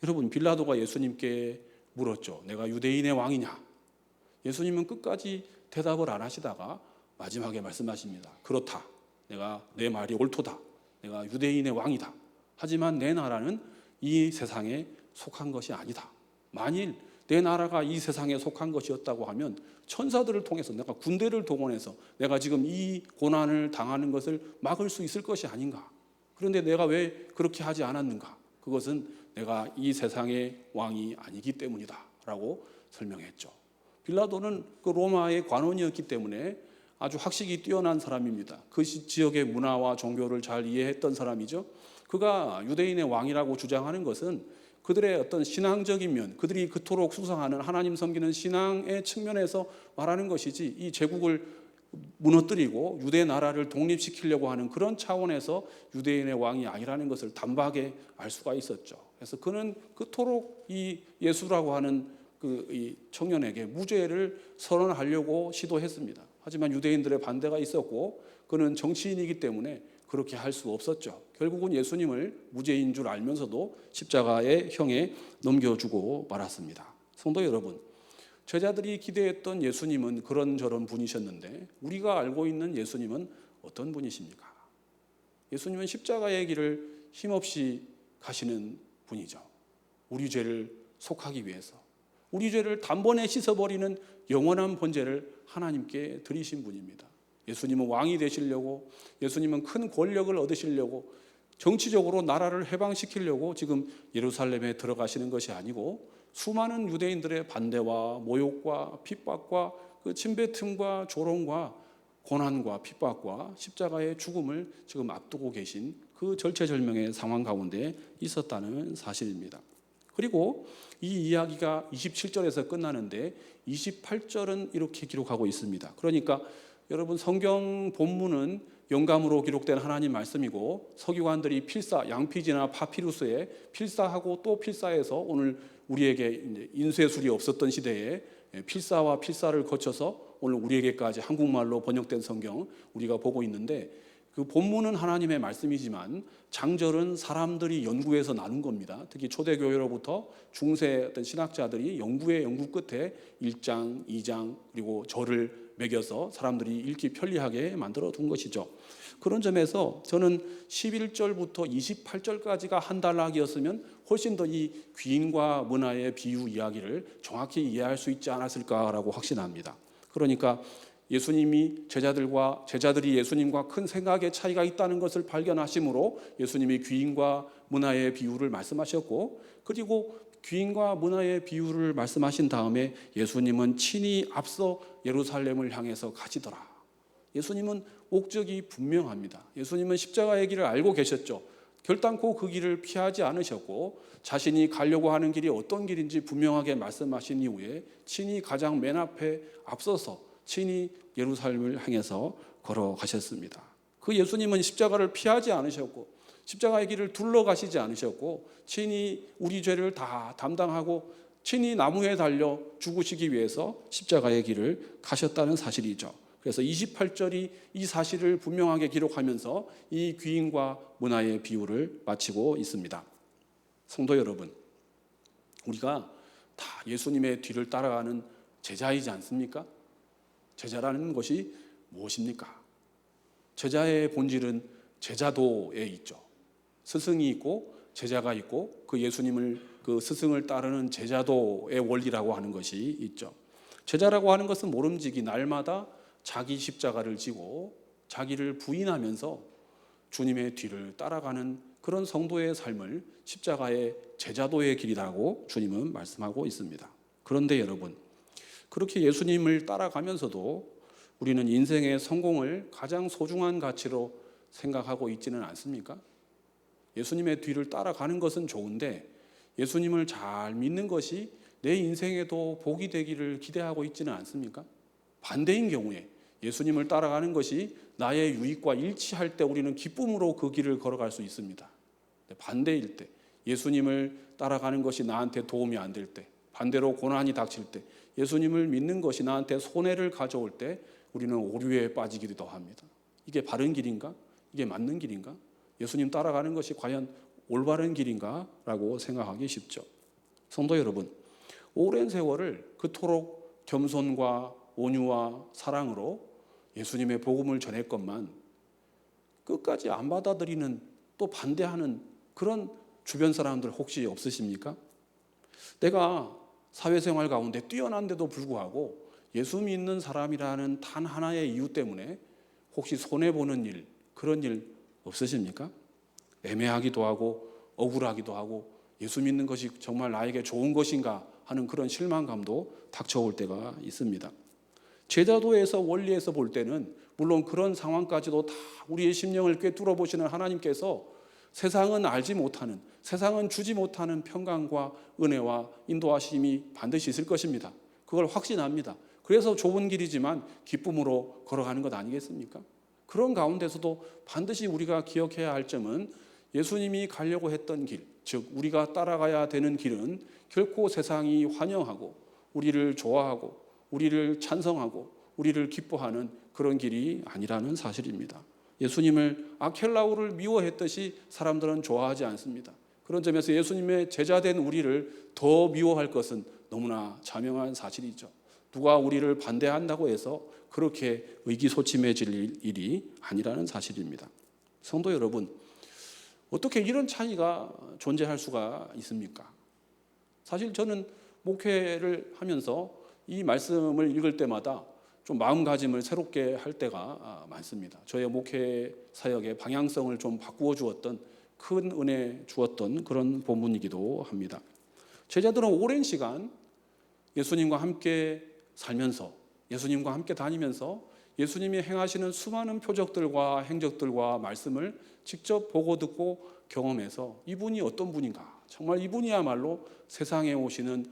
여러분, 빌라도가 예수님께 물었죠. 내가 유대인의 왕이냐? 예수님은 끝까지 대답을 안 하시다가 마지막에 말씀하십니다. 그렇다. 내 말이 옳도다. 내가 유대인의 왕이다. 하지만 내 나라는 이 세상에 속한 것이 아니다. 만일 내 나라가 이 세상에 속한 것이었다고 하면 천사들을 통해서 내가 군대를 동원해서 내가 지금 이 고난을 당하는 것을 막을 수 있을 것이 아닌가. 그런데 내가 왜 그렇게 하지 않았는가. 그것은 내가 이 세상의 왕이 아니기 때문이다 라고 설명했죠. 빌라도는 그 로마의 관원이었기 때문에 아주 학식이 뛰어난 사람입니다. 그 지역의 문화와 종교를 잘 이해했던 사람이죠. 그가 유대인의 왕이라고 주장하는 것은 그들의 어떤 신앙적인 면, 그들이 그토록 숭상하는 하나님 섬기는 신앙의 측면에서 말하는 것이지, 이 제국을 무너뜨리고 유대 나라를 독립시키려고 하는 그런 차원에서 유대인의 왕이 아니라는 것을 단박에 알 수가 있었죠. 그래서 그는 그토록 이 예수라고 하는 이 청년에게 무죄를 선언하려고 시도했습니다. 하지만 유대인들의 반대가 있었고 그는 정치인이기 때문에 그렇게 할 수 없었죠. 결국은 예수님을 무죄인 줄 알면서도 십자가의 형에 넘겨주고 말았습니다. 성도 여러분, 제자들이 기대했던 예수님은 그런저런 분이셨는데 우리가 알고 있는 예수님은 어떤 분이십니까? 예수님은 십자가의 길을 힘없이 가시는 분이죠. 우리 죄를 속하기 위해서, 우리 죄를 단번에 씻어버리는 영원한 번제를 하나님께 드리신 분입니다. 예수님은 왕이 되시려고, 예수님은 큰 권력을 얻으시려고, 정치적으로 나라를 해방시키려고 지금 예루살렘에 들어가시는 것이 아니고 수많은 유대인들의 반대와 모욕과 핍박과 그 침뱉음과 조롱과 고난과 핍박과 십자가의 죽음을 지금 앞두고 계신 그 절체절명의 상황 가운데 있었다는 사실입니다. 그리고 이 이야기가 27절에서 끝나는데 28절은 이렇게 기록하고 있습니다. 그러니까 여러분, 성경 본문은 영감으로 기록된 하나님 말씀이고 서기관들이 필사, 양피지나 파피루스에 필사하고 또 필사해서 오늘 우리에게 인쇄술이 없었던 시대에 필사와 필사를 거쳐서 오늘 우리에게까지 한국말로 번역된 성경 우리가 보고 있는데, 그 본문은 하나님의 말씀이지만 장절은 사람들이 연구해서 나눈 겁니다. 특히 초대교회로부터 중세 어떤 신학자들이 연구의 연구 끝에 1장, 2장 그리고 절을 매겨서 사람들이 읽기 편리하게 만들어 둔 것이죠. 그런 점에서 저는 11절부터 28절까지가 한 단락이었으면 훨씬 더 이 귀인과 문화의 비유 이야기를 정확히 이해할 수 있지 않았을까라고 확신합니다. 그러니까 예수님이 제자들이 예수님과 큰 생각의 차이가 있다는 것을 발견하심으로 예수님이 귀인과 문화의 비유를 말씀하셨고, 그리고 귀인과 문화의 비유를 말씀하신 다음에 예수님은 친히 앞서 예루살렘을 향해서 가시더라. 예수님은 목적이 분명합니다. 예수님은 십자가의 길을 알고 계셨죠. 결단코 그 길을 피하지 않으셨고 자신이 가려고 하는 길이 어떤 길인지 분명하게 말씀하신 이후에 친히 가장 맨 앞에 앞서서 친히 예루살렘을 향해서 걸어가셨습니다. 그 예수님은 십자가를 피하지 않으셨고 십자가의 길을 둘러가시지 않으셨고 친히 우리 죄를 다 담당하고 친히 나무에 달려 죽으시기 위해서 십자가의 길을 가셨다는 사실이죠. 그래서 28절이 이 사실을 분명하게 기록하면서 이 귀인과 문화의 비유를 마치고 있습니다. 성도 여러분, 우리가 다 예수님의 뒤를 따라가는 제자이지 않습니까? 제자라는 것이 무엇입니까? 제자의 본질은 제자도에 있죠. 스승이 있고 제자가 있고 그 예수님을 그 스승을 따르는 제자도의 원리라고 하는 것이 있죠. 제자라고 하는 것은 모름지기 날마다 자기 십자가를 지고 자기를 부인하면서 주님의 뒤를 따라가는 그런 성도의 삶을 십자가의 제자도의 길이라고 주님은 말씀하고 있습니다. 그런데 여러분, 그렇게 예수님을 따라가면서도 우리는 인생의 성공을 가장 소중한 가치로 생각하고 있지는 않습니까? 예수님의 뒤를 따라가는 것은 좋은데 예수님을 잘 믿는 것이 내 인생에도 복이 되기를 기대하고 있지는 않습니까? 반대인 경우에 예수님을 따라가는 것이 나의 유익과 일치할 때 우리는 기쁨으로 그 길을 걸어갈 수 있습니다. 반대일 때, 예수님을 따라가는 것이 나한테 도움이 안 될 때, 반대로 고난이 닥칠 때, 예수님을 믿는 것이 나한테 손해를 가져올 때 우리는 오류에 빠지기도 합니다. 이게 바른 길인가? 이게 맞는 길인가? 예수님 따라가는 것이 과연 올바른 길인가? 라고 생각하기 쉽죠. 성도 여러분, 오랜 세월을 그토록 겸손과 온유와 사랑으로 예수님의 복음을 전했건만 끝까지 안 받아들이는, 또 반대하는 그런 주변 사람들 혹시 없으십니까? 내가 사회생활 가운데 뛰어난데도 불구하고 예수 믿는 사람이라는 단 하나의 이유 때문에 혹시 손해보는 일, 그런 일 없으십니까? 애매하기도 하고 억울하기도 하고 예수 믿는 것이 정말 나에게 좋은 것인가 하는 그런 실망감도 닥쳐올 때가 있습니다. 제자도에서 원리에서 볼 때는 물론 그런 상황까지도 다 우리의 심령을 꿰뚫어 보시는 하나님께서 세상은 알지 못하는, 세상은 주지 못하는 평강과 은혜와 인도하심이 반드시 있을 것입니다. 그걸 확신합니다. 그래서 좁은 길이지만 기쁨으로 걸어가는 것 아니겠습니까? 그런 가운데서도 반드시 우리가 기억해야 할 점은 예수님이 가려고 했던 길, 즉 우리가 따라가야 되는 길은 결코 세상이 환영하고 우리를 좋아하고 우리를 찬성하고 우리를 기뻐하는 그런 길이 아니라는 사실입니다. 예수님을 아켈라오를 미워했듯이 사람들은 좋아하지 않습니다. 그런 점에서 예수님의 제자된 우리를 더 미워할 것은 너무나 자명한 사실이죠. 누가 우리를 반대한다고 해서 그렇게 의기소침해질 일이 아니라는 사실입니다. 성도 여러분, 어떻게 이런 차이가 존재할 수가 있습니까? 사실 저는 목회를 하면서 이 말씀을 읽을 때마다 좀 마음가짐을 새롭게 할 때가 많습니다. 저의 목회 사역의 방향성을 좀 바꾸어 주었던, 큰 은혜 주었던 그런 본문이기도 합니다. 제자들은 오랜 시간 예수님과 함께 살면서, 예수님과 함께 다니면서 예수님이 행하시는 수많은 표적들과 행적들과 말씀을 직접 보고 듣고 경험해서 이분이 어떤 분인가, 정말 이분이야말로 세상에 오시는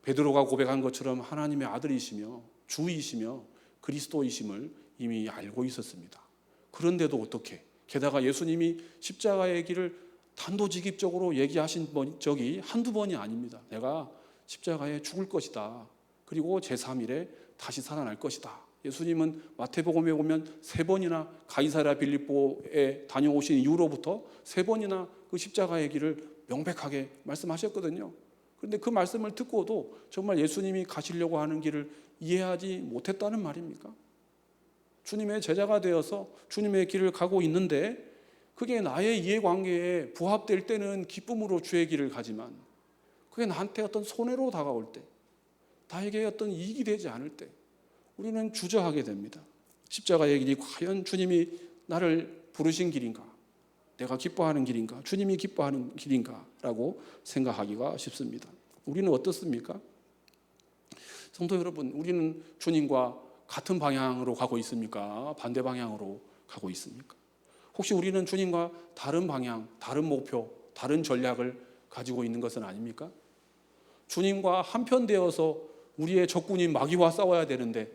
베드로가 고백한 것처럼 하나님의 아들이시며 주이시며 그리스도이심을 이미 알고 있었습니다. 그런데도 어떻게, 게다가 예수님이 십자가의 길을 단도직입적으로 얘기하신 적이 한두 번이 아닙니다. 내가 십자가에 죽을 것이다. 그리고 제3일에 다시 살아날 것이다. 예수님은 마태복음에 보면 3번이나 가이사랴 빌립보에 다녀오신 이후로부터 3번이나 그 십자가의 길을 명백하게 말씀하셨거든요. 그런데 그 말씀을 듣고도 정말 예수님이 가시려고 하는 길을 이해하지 못했다는 말입니까? 주님의 제자가 되어서 주님의 길을 가고 있는데 그게 나의 이해관계에 부합될 때는 기쁨으로 주의 길을 가지만 그게 나한테 어떤 손해로 다가올 때, 나에게 어떤 이익이 되지 않을 때 우리는 주저하게 됩니다. 십자가의 길이 과연 주님이 나를 부르신 길인가? 내가 기뻐하는 길인가? 주님이 기뻐하는 길인가? 라고 생각하기가 쉽습니다. 우리는 어떻습니까? 성도 여러분, 우리는 주님과 같은 방향으로 가고 있습니까? 반대 방향으로 가고 있습니까? 혹시 우리는 주님과 다른 방향, 다른 목표, 다른 전략을 가지고 있는 것은 아닙니까? 주님과 한편되어서 우리의 적군인 마귀와 싸워야 되는데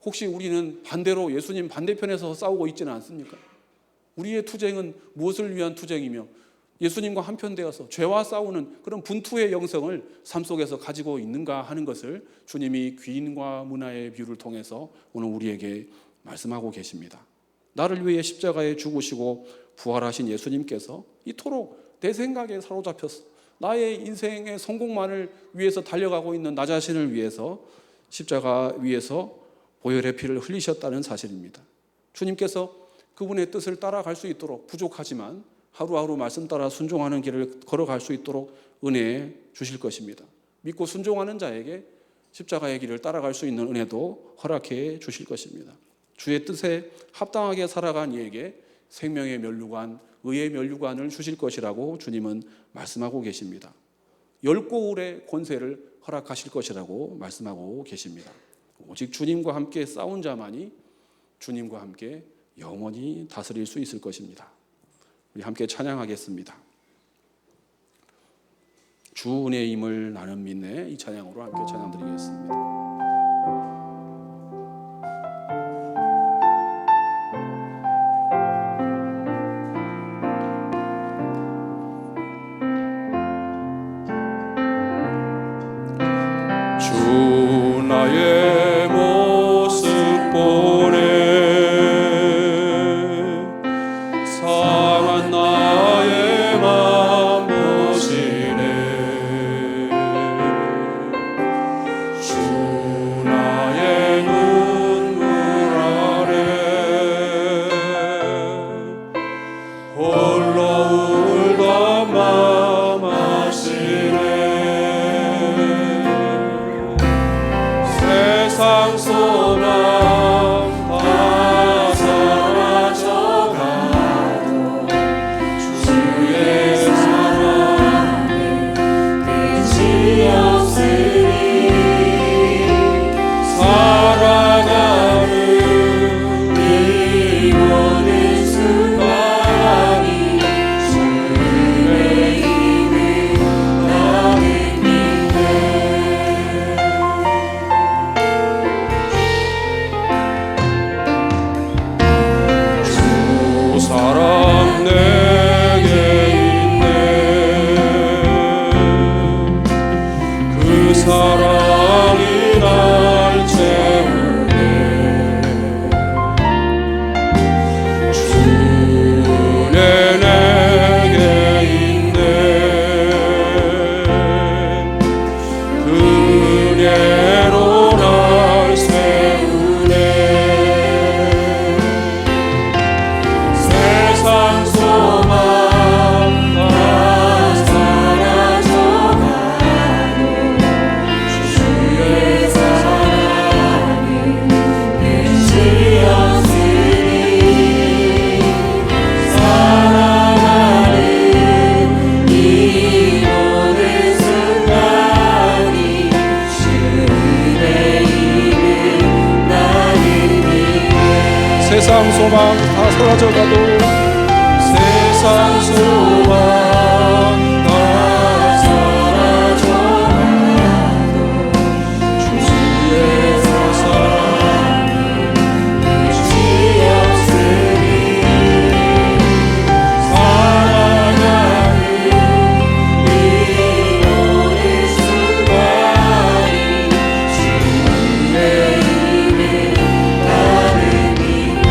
혹시 우리는 반대로 예수님 반대편에서 싸우고 있지는 않습니까? 우리의 투쟁은 무엇을 위한 투쟁이며 예수님과 한편되어서 죄와 싸우는 그런 분투의 영성을 삶 속에서 가지고 있는가 하는 것을 주님이 귀인과 문화의 비유를 통해서 오늘 우리에게 말씀하고 계십니다. 나를 위해 십자가에 죽으시고 부활하신 예수님께서 이토록 내 생각에 사로잡혀서 나의 인생의 성공만을 위해서 달려가고 있는 나 자신을 위해서 십자가 위에서 보혈의 피를 흘리셨다는 사실입니다. 주님께서 그분의 뜻을 따라갈 수 있도록 부족하지만 하루하루 말씀 따라 순종하는 길을 걸어갈 수 있도록 은혜 주실 것입니다. 믿고 순종하는 자에게 십자가의 길을 따라갈 수 있는 은혜도 허락해 주실 것입니다. 주의 뜻에 합당하게 살아간 이에게 생명의 면류관, 의의 면류관을 주실 것이라고 주님은 말씀하고 계십니다. 열고울의 권세를 허락하실 것이라고 말씀하고 계십니다. 오직 주님과 함께 싸운 자만이 주님과 함께 영원히 다스릴 수 있을 것입니다. 우리 함께 찬양하겠습니다. 주 은혜임을 나는 믿네, 이 찬양으로 함께 찬양드리겠습니다. 나의 모습 보네 상한 나의 맘 보시네 주 나의 눈물 아래 홀로 울던 맘 아시네 세상 소망 다 사라져가도 주의 사랑에 끝이 없으니 사랑하는 이 모든 순간이 주의 힘을 나는 믿네 주 사랑 내게 있네 그 사랑이 날 채우네 주내 내게 있네 그 은혜로 날 세우네 세상 소망 다 사라져가도 주의 사랑이 끝이 없으니 사랑하는 이 모든 순간이 주의 힘을 나는 믿네 세상 소망 다 사라져가도 세상 소망 다 사라져가도 주의 사랑이 끝이 없으니 사랑하는 이 모든 순간이 주의 힘을 나는 믿네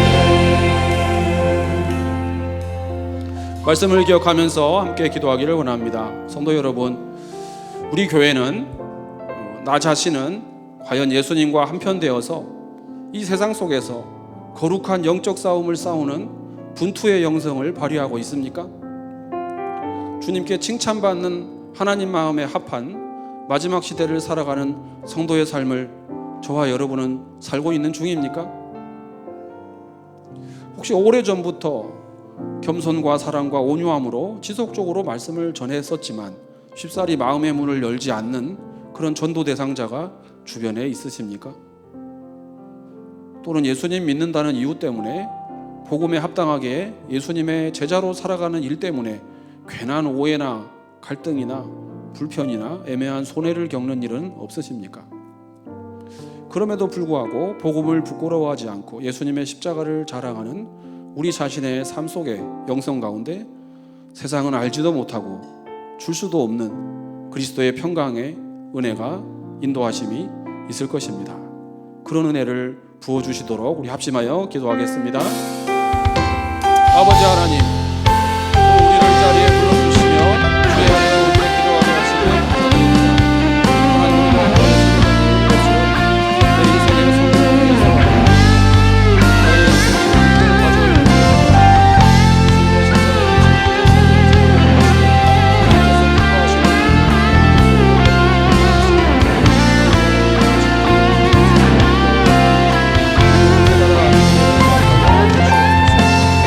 말씀을 기억하면서 함께 기도하기를 원합니다. 성도 여러분, 우리 교회는 나 자신은 과연 예수님과 한편되어서 이 세상 속에서 거룩한 영적 싸움을 싸우는 분투의 영성을 발휘하고 있습니까? 주님께 칭찬받는 하나님 마음에 합한 마지막 시대를 살아가는 성도의 삶을 저와 여러분은 살고 있는 중입니까? 혹시 오래전부터 겸손과 사랑과 온유함으로 지속적으로 말씀을 전했었지만 쉽사리 마음의 문을 열지 않는 그런 전도 대상자가 주변에 있으십니까? 또는 예수님 믿는다는 이유 때문에 복음에 합당하게 예수님의 제자로 살아가는 일 때문에 괜한 오해나 갈등이나 불편이나 애매한 손해를 겪는 일은 없으십니까? 그럼에도 불구하고 복음을 부끄러워하지 않고 예수님의 십자가를 자랑하는 우리 자신의 삶 속의 영성 가운데 세상은 알지도 못하고 줄 수도 없는 그리스도의 평강의 은혜가 인도하심이 있을 것입니다. 그런 은혜를 부어주시도록 우리 합심하여 기도하겠습니다. 아버지 하나님, 우리를 이 자리에 불러주시며 주의 은혜로 우리의 기도하게 하시는 하나님의 내 인생의 성공을 위해서 나의 인생의 가져올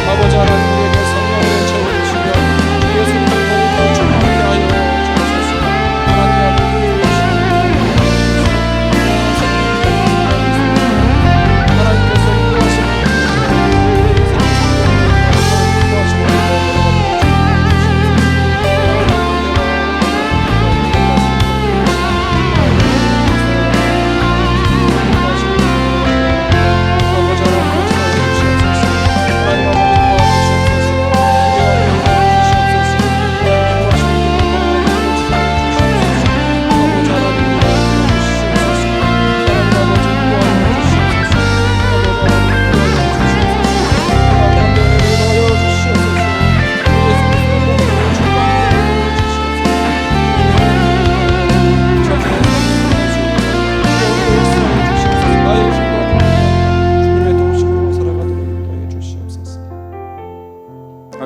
아버지 하나님, 우리에게 성령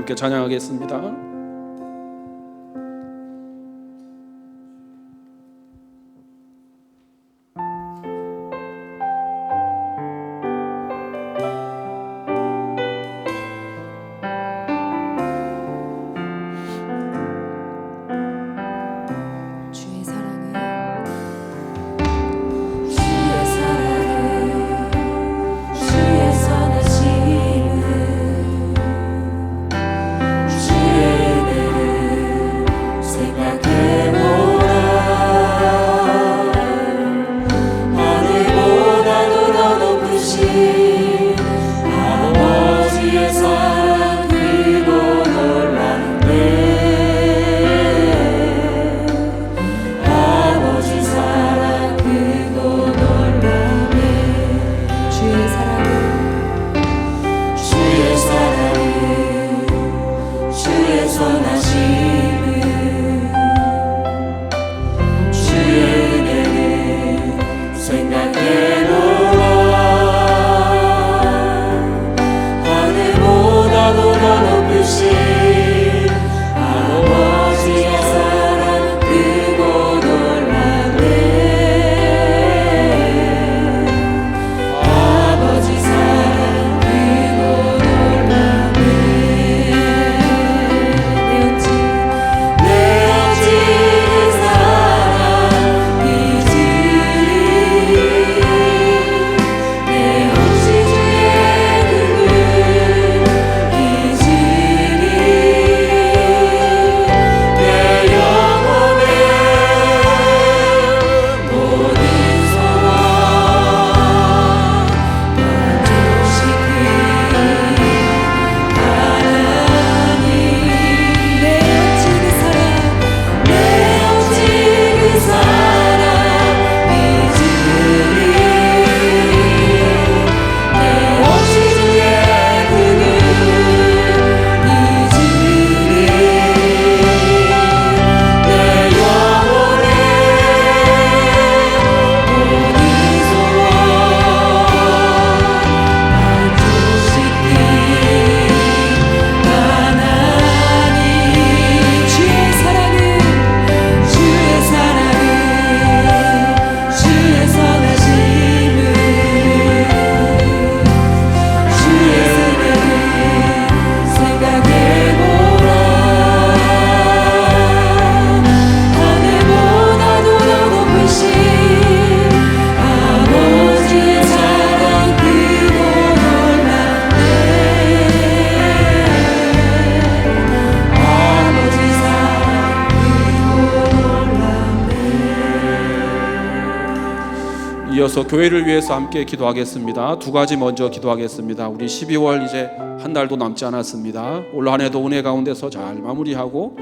함께 찬양하겠습니다. 주의 사랑은 주의 사랑은 주의 선하심은 주의 은혜를 생각해보라. 하늘보다도 더 높으신 아버지의 사랑 크고 놀랍네. 아버지 사랑 크고 놀라네. 주의 사랑은 주의 선하심은 주의 은혜를 생각해보라. 하늘보다도 더 높으신 아버지의 사랑 크고 놀라네. 아버지 사랑 크고 놀라네. 내 어찌 사랑 잊으리. 내 어찌 주의 눈을 잊으리. 내 영혼의 모든 소원 만족시키리. 내 어찌 그 사랑 잊으리. 내 어찌 주의 눈을 잊으리. 내 영혼의 모든 소원 만족시키리. 주의 사랑은 주의 선하심은 주의 은혜를 생각해보라. 하늘보다도 더 높으신 아버지의 사랑 크고 놀랍네. 아버지 사랑 크고 놀랍네. 이어서 교회를 위해서 함께 기도하겠습니다. 두 가지 먼저 기도하겠습니다. 우리 12월 이제 한 달도 남지 않았습니다. 올 한 해도 은혜 가운데서 잘 마무리하고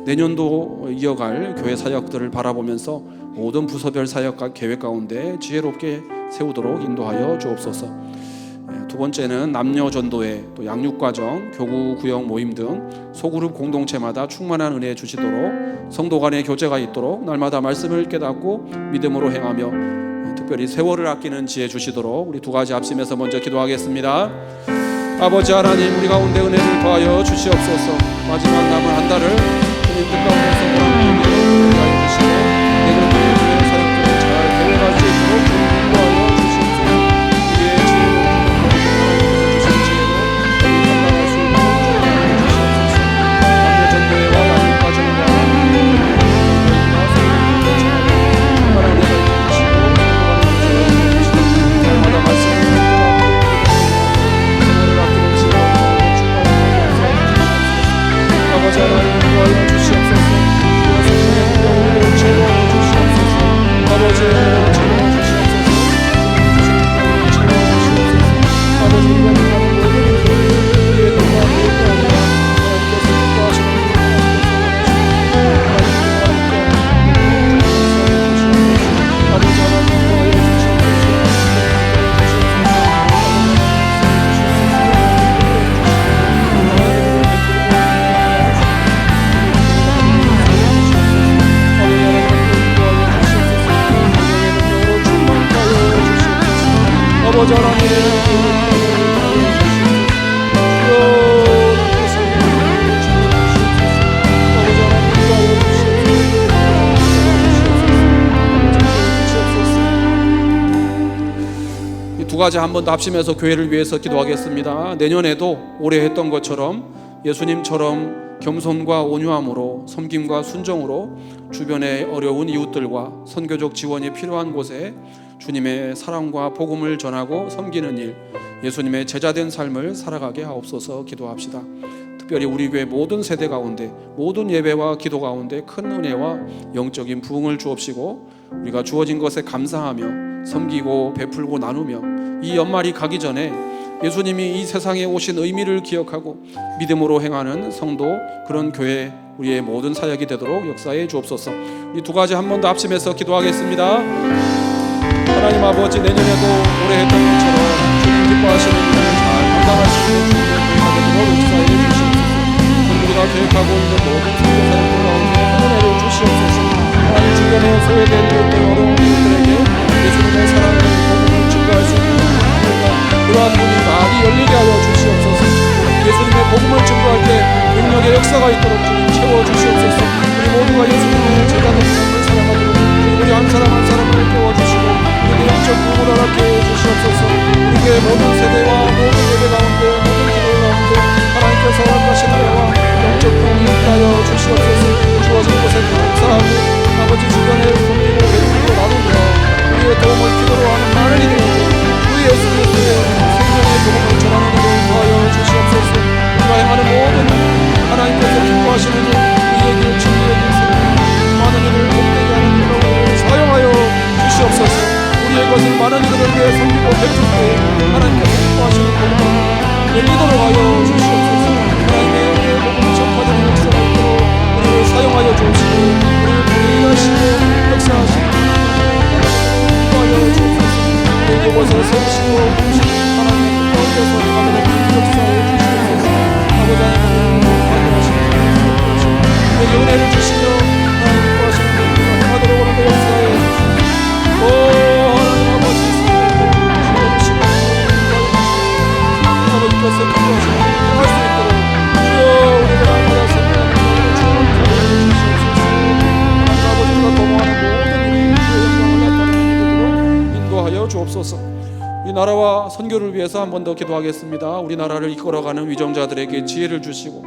내년도 이어갈 교회 사역들을 바라보면서 모든 부서별 사역과 계획 가운데 지혜롭게 세우도록 인도하여 주옵소서. 두 번째는 남녀 전도회, 또 양육과정, 교구 구역 모임 등 소그룹 공동체마다 충만한 은혜 주시도록 성도 간의 교제가 있도록 날마다 말씀을 깨닫고 믿음으로 행하며 특별히 세월을 아끼는 지혜 주시도록 우리 두 가지 합심해서 먼저 기도하겠습니다. 아버지 하나님, 우리 가운데 은혜를 더하여 주시옵소서. 마지막 남은 한 달을 주님 뜻 가운데서 보람되게 인도하여 주시고 내년 교회 사역들을 잘 계획할 수 있도록 인도하여 주시옵소서. 우리의 지혜로 주신 지혜로 감당할 수 있도록 인도하여 주시옵소서. 남녀 전도회와 양육과정과 교회와 세월을 충만한 은혜가 있으시고 날마다 말씀을 아버지 하나님 도와여 주시옵소서. 영혼을 채워 주시옵소서. 아버지 영혼을 채워 주시옵소서. 아버지 우리가 행하는 모든 일들을 우리의 뜻과 계획과 아니라 하나님께서 기뻐하시는 아버지 하나님 도와여 주시옵소서. 아버지 하나님 두 가지 한 번 더 합심해서 교회를 위해서 기도하겠습니다. 내년에도 올해 했던 것처럼 예수님처럼 겸손과 온유함으로 섬김과 순정으로 주변의 어려운 이웃들과 선교적 지원이 필요한 곳에 주님의 사랑과 복음을 전하고 섬기는 일, 예수님의 제자된 삶을 살아가게 하옵소서. 기도합시다. 특별히 우리 교회 모든 세대 가운데 모든 예배와 기도 가운데 큰 은혜와 영적인 부흥을 주옵시고 우리가 주어진 것에 감사하며 섬기고 베풀고 나누며 이 연말이 가기 전에 예수님이 이 세상에 오신 의미를 기억하고 믿음으로 행하는 성도, 그런 교회, 우리의 모든 사역이 되도록 역사해 주옵소서. 이 두 가지 한 번 더 합심해서 기도하겠습니다. 하나님 아버지, 내년에도 올해 했던 것처럼 주님 기뻐하시는 일을 잘 감당하시는 주님의 교회가 되도록 역사해 주시옵소서. 우리가 계획하고 있는 모든 선교 사역들 가운데 은혜를 주시옵소서. 하나님 주변에 소외된 이웃들, 어려운 이웃들에게 예수님의 사랑을, 복음을 증거할 수 있는 그러한 문이 많이 열리게 하여 주시옵소서. 예수님의 복음을 증거할 때 능력의 역사가 있도록 주님 채워주시옵소서. 우리 모두가 예수님의 제자된 삶을 살아가도록 우리 한 사람 한 사람을 깨워주시고 우리의 영적 부흥을 허락해 주시옵소서. 우리의 모든 세대와 모든 예배 가운데 모든 기도 가운데 하나님께서 허락하신 은혜와 영적 부흥이 있다여 주시옵소서. 주어진 곳에 감사하고 아버지 주변에 섬기고 베풀고 나누며 우리의 도움을 필요로 하는 많은 이들에게 우리 예수 그리스도의 생명의 복음을 전하는 일을 더하여 주시옵소서. 우리가 행하는 모든 하나님께서 기뻐하시는 일, 우리의 길, 진리의 길, 많은 일을 복되게 하는 일로 사용하여 주시옵소서. 우리의 것을 많은 이들을 위해 섬기고 베풀 때 하나님께서 기뻐하시는 복음을 열리도록 하여 주시옵소서. 하나님의 은혜의 복음을 전파되는 역사가 있도록 우리를 사용하여 주시고 우리를 부인하시고 역사하시고 기뻐하여 주옵소서. 우리의 것을 세우시고 하나님의 가운데서 행하는 역사에 주시옵소서. 아버지 하나님 우리에게 은혜를 주시며 하나님 기뻐하시는 우리가 행하도록 오늘도 역사에 주시옵소서. 하나님 아버지 주시옵시고 아버지께서 기뻐하시고 행할 수 있도록 주여 우리를 알고 섬기는 주님을 주시옵소서. 하나님 아버지가 도모하는 모든 일이 주의 영광을 나타내는 일들로 인도하여 주옵소서. 이 나라와 선교를 위해서 한 번 더 기도하겠습니다. 우리나라를 이끌어가는 위정자들에게 지혜를 주시고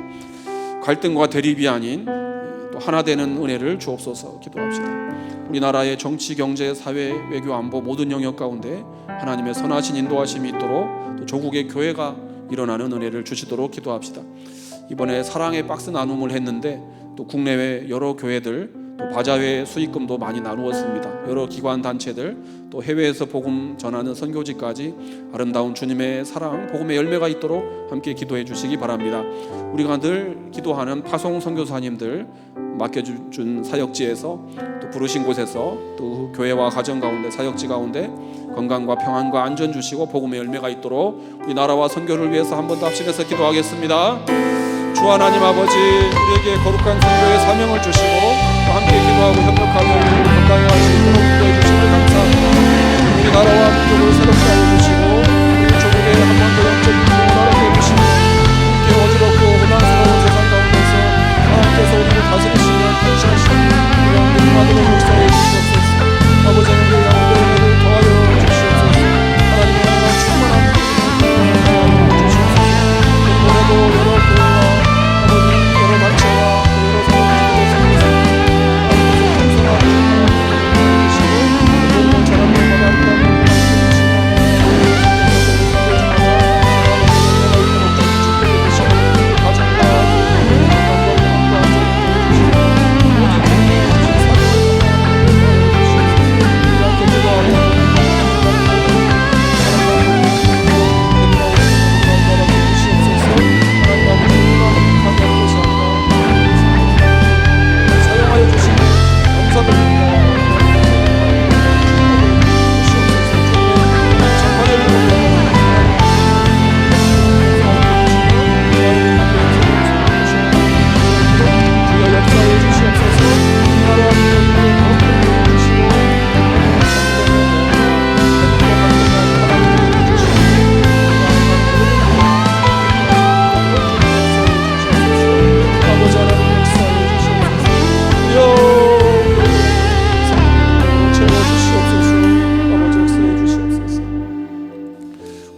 갈등과 대립이 아닌 또 하나 되는 은혜를 주옵소서. 기도합시다. 우리나라의 정치, 경제, 사회, 외교, 안보 모든 영역 가운데 하나님의 선하신 인도하심이 있도록 또 조국의 교회가 일어나는 은혜를 주시도록 기도합시다. 이번에 사랑의 박스 나눔을 했는데 또 국내외 여러 교회들 또 바자회 수익금도 많이 나누었습니다. 여러 기관 단체들 또 해외에서 복음 전하는 선교지까지 아름다운 주님의 사랑, 복음의 열매가 있도록 함께 기도해 주시기 바랍니다. 우리가 늘 기도하는 파송 선교사님들 맡겨준 사역지에서 또 부르신 곳에서 또 교회와 가정 가운데 사역지 가운데 건강과 평안과 안전 주시고 복음의 열매가 있도록 우리 나라와 선교를 위해서 한 번 더 합심해서 기도하겠습니다. 주 하나님 아버지, 우리에게 거룩한 선교의 사명을 주시고 또 함께 기도하고 협력하며 우리를 건강히 하시도록 인도해 주시길 감사합니다. 우리 나라와 민족을 새롭게 하여 주시고 우리 조국에 한 번 더 영적인 부흥을 허락해 주시고 이렇게 어지럽고 혼란스러운 세상 가운데서 하나님께서 우리를 다스리시며 통치하시고 우리가 믿음하도록 역사해 주시옵소서. 아버지 하나님 우리 가운데 은혜를 더하여 주시옵소서. 하나님의 은혜가 충만한 은혜를 더하여 주시옵소서. 오늘도 여러 교회와 여러 단체와 여러 사람들의 삶에서 하나님께서 풍성하게 주시고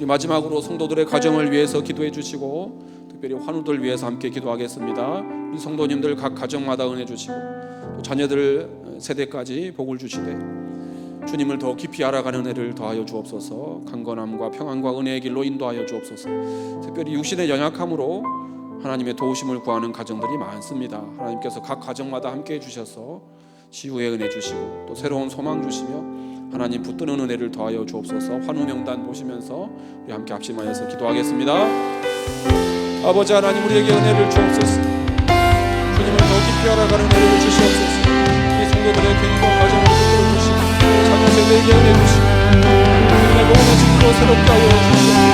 마지막으로 성도들의 가정을 위해서 기도해 주시고 특별히 환우들 위해서 함께 기도하겠습니다. 우리 성도님들 각 가정마다 은혜 주시고 또 자녀들 세대까지 복을 주시되 주님을 더 깊이 알아가는 은혜를 더하여 주옵소서. 강건함과 평안과 은혜의 길로 인도하여 주옵소서. 특별히 육신의 연약함으로 하나님의 도우심을 구하는 가정들이 많습니다. 하나님께서 각 가정마다 함께해 주셔서 치유의 은혜 주시고 또 새로운 소망 주시며 하나님 붙드는 은혜를 더하여 주옵소서. 환우 명단 보시면서 우리 함께 합심하여서 기도하겠습니다. 아버지 하나님, 우리에게 은혜를 주옵소서. 주님을 더 깊이 알아가는 은혜를 주시옵소서. 이 성도들의 개인과 가정을 붙들어 주시고 자녀 세대에게 은혜 주시고 주님의 복음의 진리로 새롭게 하여 주시옵소서.